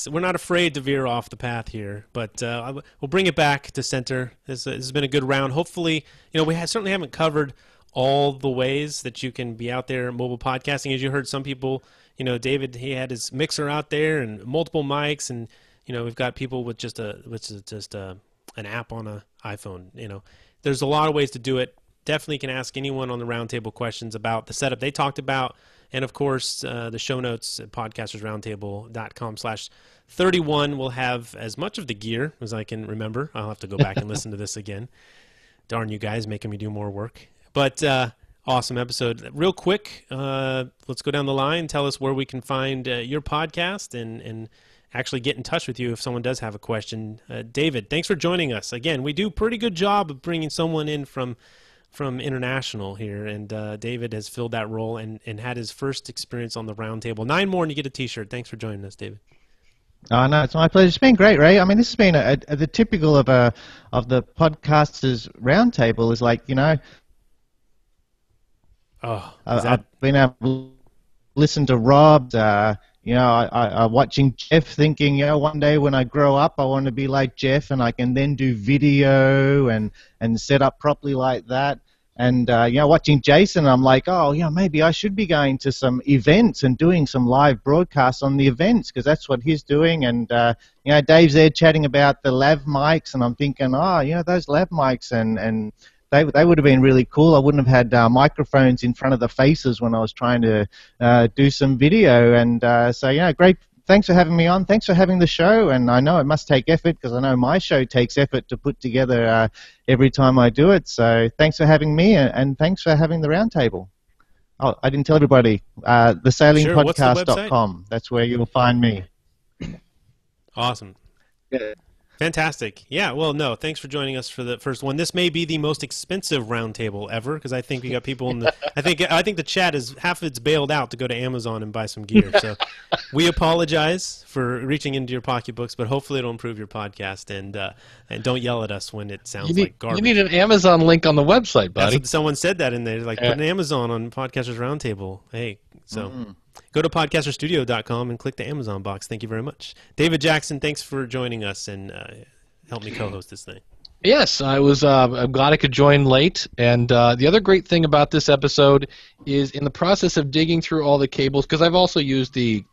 we're not afraid to veer off the path here. But we'll bring it back to center. This has been a good round. Hopefully, we certainly haven't covered all the ways that you can be out there mobile podcasting. As you heard, some people, David, he had his mixer out there and multiple mics, and we've got people with just an app on an iPhone. There's a lot of ways to do it. Definitely can ask anyone on the roundtable questions about the setup they talked about. And, of course, the show notes at podcastersroundtable.com/31 will have as much of the gear as I can remember. I'll have to go back and listen to this again. Darn you guys, making me do more work. But awesome episode. Real quick, let's go down the line. Tell us where we can find your podcast and actually get in touch with you if someone does have a question. David, thanks for joining us. Again, we do a pretty good job of bringing someone in from international here, and David has filled that role and had his first experience on the roundtable. 9 more and you get a T-shirt. Thanks for joining us, David. Oh, no, it's my pleasure. It's been great, Ray. I mean, this has been the typical of the podcasters roundtable is like, I've been able to listen to Rob, I'm watching Jeff thinking, one day when I grow up, I want to be like Jeff, and I can then do video and set up properly like that. And, watching Jason, I'm like, maybe I should be going to some events and doing some live broadcasts on the events, because that's what he's doing. And, Dave's there chatting about the lav mics, and I'm thinking, those lav mics, and they would have been really cool. I wouldn't have had microphones in front of the faces when I was trying to do some video. And so, great. thanks for having me on. Thanks for having the show. And I know it must take effort because I know my show takes effort to put together every time I do it. So thanks for having me, and thanks for having the Roundtable. Oh, I didn't tell everybody. thesailingpodcast.com. That's where you'll find me. Awesome. Yeah. Fantastic. Yeah, well, no, thanks for joining us for the first one. This may be the most expensive roundtable ever because I think we got people in the I think the chat is half of it's bailed out to go to Amazon and buy some gear. So we apologize for reaching into your pocketbooks, but hopefully it'll improve your podcast, and don't yell at us when it sounds like garbage. You need an Amazon link on the website, buddy. That's what someone said that in there. Like, put an Amazon on Podcasters Roundtable. Hey, so go to podcasterstudio.com and click the Amazon box. Thank you very much. David Jackson, thanks for joining us and help me co-host this thing. Yes, I was. I'm glad I could join late. And the other great thing about this episode is in the process of digging through all the cables, because I've also used the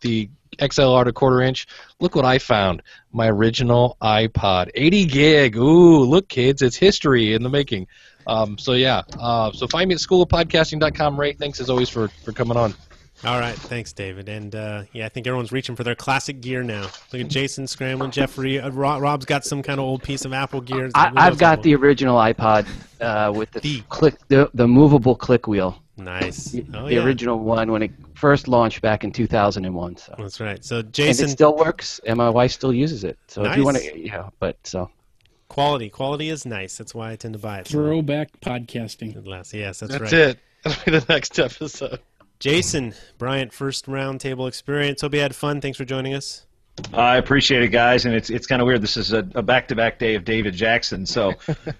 XLR to quarter-inch. Look what I found. My original iPod. 80 gig. Ooh, look, kids, it's history in the making. So find me at schoolofpodcasting.com. Ray, thanks as always for coming on. All right, thanks, David. And I think everyone's reaching for their classic gear now. Look at Jason scrambling. Jeffrey, Rob's got some kind of old piece of Apple gear. I've got the original iPod with the movable click wheel. Nice. The original one when it first launched back in 2001. So. That's right. So Jason, and it still works, and my wife still uses it. So nice. If you want to, Quality is nice. That's why I tend to buy it. Throwback podcasting. Yes, that's right. That's it. That'll be the next episode. Jason, Bryant, first roundtable experience. Hope you had fun. Thanks for joining us. I appreciate it, guys, and it's kind of weird. This is a back-to-back day of David Jackson. So,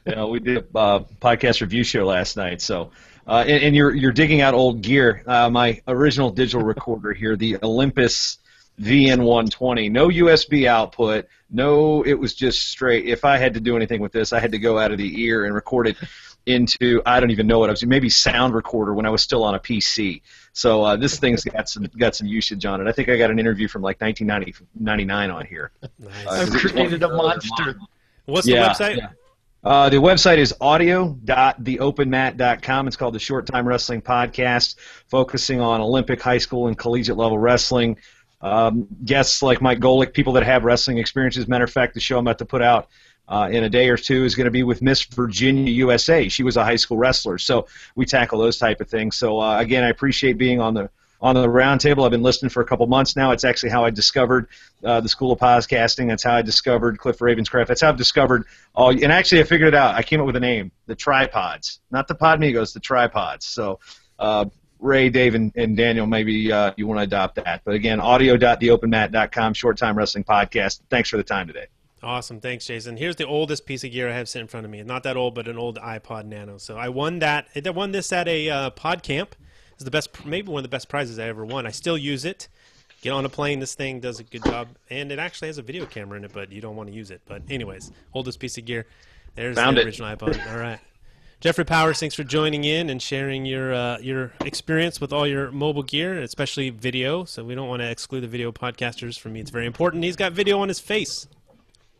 we did a podcast review show last night. So, and you're digging out old gear. My original digital recorder here, the Olympus VN120, no USB output. No, it was just straight. If I had to do anything with this, I had to go out of the ear and record it into, I don't even know what I was, maybe sound recorder when I was still on a PC. So this thing's got some usage on it. I think I got an interview from like 1999 on here. Nice. I've created a monster. What's the website? Yeah. The website is audio.theopenmat.com. It's called the Short Time Wrestling Podcast, focusing on Olympic, high school, and collegiate level wrestling. Guests like Mike Golick, people that have wrestling experiences. Matter of fact, the show I'm about to put out in a day or two is going to be with Miss Virginia USA. She was a high school wrestler, so we tackle those type of things. So again, I appreciate being on the roundtable. I've been listening for a couple months now. It's actually how I discovered the School of Podcasting. That's how I discovered Cliff Ravenscraft. That's how I've discovered all. And actually, I figured it out. I came up with a name: the Tripods, not the Podmigos, the Tripods. So. Ray, Dave, and Daniel, maybe you want to adopt that. But again, audio.theopenmat.com, Short Time Wrestling Podcast. Thanks for the time today. Awesome. Thanks, Jason. Here's the oldest piece of gear I have sitting in front of me. Not that old, but an old iPod Nano. So I won that. I won this at a pod camp. It's the best, maybe one of the best prizes I ever won. I still use it. Get on a plane. This thing does a good job. And it actually has a video camera in it, but you don't want to use it. But anyways, oldest piece of gear. There's the original iPod. All right. Jeffrey Powers, thanks for joining in and sharing your experience with all your mobile gear, especially video. So we don't want to exclude the video podcasters. For me, it's very important. He's got video on his face.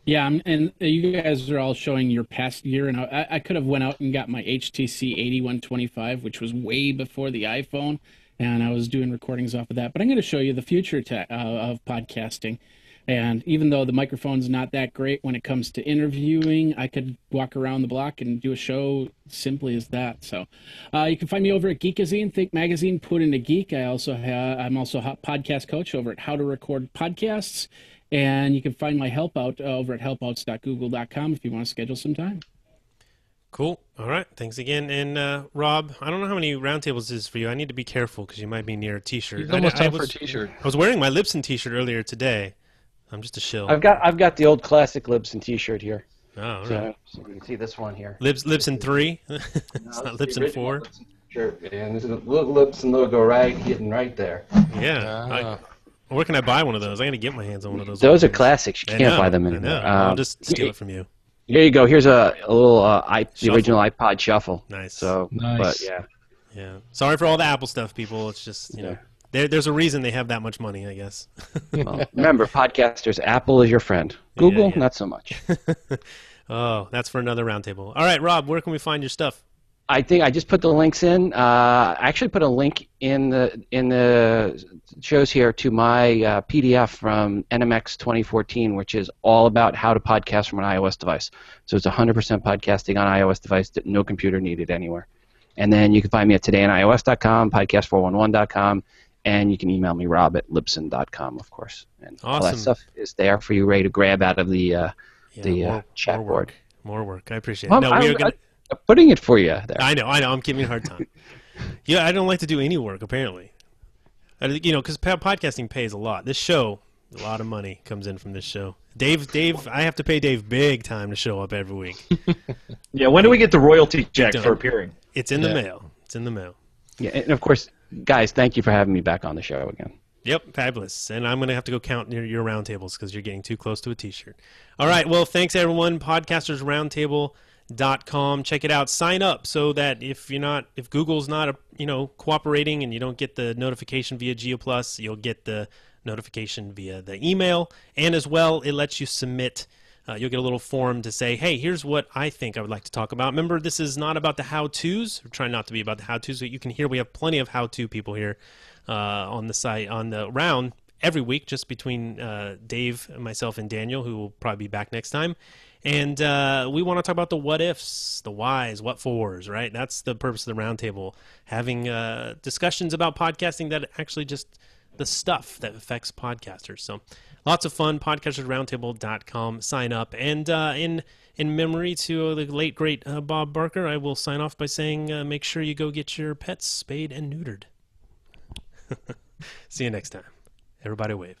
Yeah, and you guys are all showing your past gear, and I could have went out and got my HTC 8125, which was way before the iPhone, and I was doing recordings off of that. But I'm going to show you the future of podcasting. And even though the microphone's not that great when it comes to interviewing, I could walk around the block and do a show simply as that. So you can find me over at Geekazine, Think Magazine, Put in a Geek. I'm also a podcast coach over at How to Record Podcasts. And you can find my help out over at helpouts.google.com if you want to schedule some time. Cool. All right. Thanks again. And Rob, I don't know how many roundtables this is for you. I need to be careful because you might be near a T-shirt. It's almost time for a T-shirt. I was wearing my Libsyn T-shirt earlier today. I'm just a shill. I've got the old classic Libsyn T-shirt here. Oh, all right. So you can see this one here. Libsyn 3? It's not Libsyn 4? Sure, and there's a little Libsyn logo right there. Yeah. Where can I buy one of those? I got to get my hands on one of those. Those are classics. You can't buy them anymore. I know. I'll just steal it from you. Here you go. Here's a little the original iPod Shuffle. Nice. So, nice. But yeah. Sorry for all the Apple stuff, people. It's just you know. There's a reason they have that much money, I guess. Well, remember, podcasters, Apple is your friend. Google, not so much. Oh, that's for another roundtable. All right, Rob, where can we find your stuff? I think I just put the links in. I actually put a link in the shows here to my PDF from NMX 2014, which is all about how to podcast from an iOS device. So it's 100% podcasting on iOS device, no computer needed anywhere. And then you can find me at todayios.com, podcast411.com, and you can email me, rob@libsyn.com, of course. And all that stuff is there for you, Ray, to grab out of the chat board. More work. I appreciate it. I'm putting it for you there. I know. I'm giving you a hard time. Yeah, I don't like to do any work, apparently. Because podcasting pays a lot. This show, a lot of money comes in from this show. Dave, I have to pay Dave big time to show up every week. Yeah, when do we get the royalty check for appearing? It's in the mail. It's in the mail. Yeah, and of course, guys, thank you for having me back on the show again. Yep, fabulous. And I'm going to have to go count your roundtables because you're getting too close to a T-shirt. All right, well, thanks, everyone. Podcastersroundtable.com. Check it out. Sign up so that if Google's not cooperating and you don't get the notification via GeoPlus, you'll get the notification via the email. And as well, it lets you submit. You'll get a little form to say, hey, here's what I think I would like to talk about. Remember, this is not about the how-tos. We're trying not to be about the how-tos, but you can hear we have plenty of how-to people here on the site, on the round every week, just between Dave, myself, and Daniel, who will probably be back next time. And we want to talk about the what-ifs, the whys, what-fors, right? That's the purpose of the roundtable, having discussions about podcasting that actually just the stuff that affects podcasters. So lots of fun, podcastersroundtable.com. Sign up. And in memory to the late, great Bob Barker, I will sign off by saying make sure you go get your pets spayed and neutered. See you next time. Everybody wave.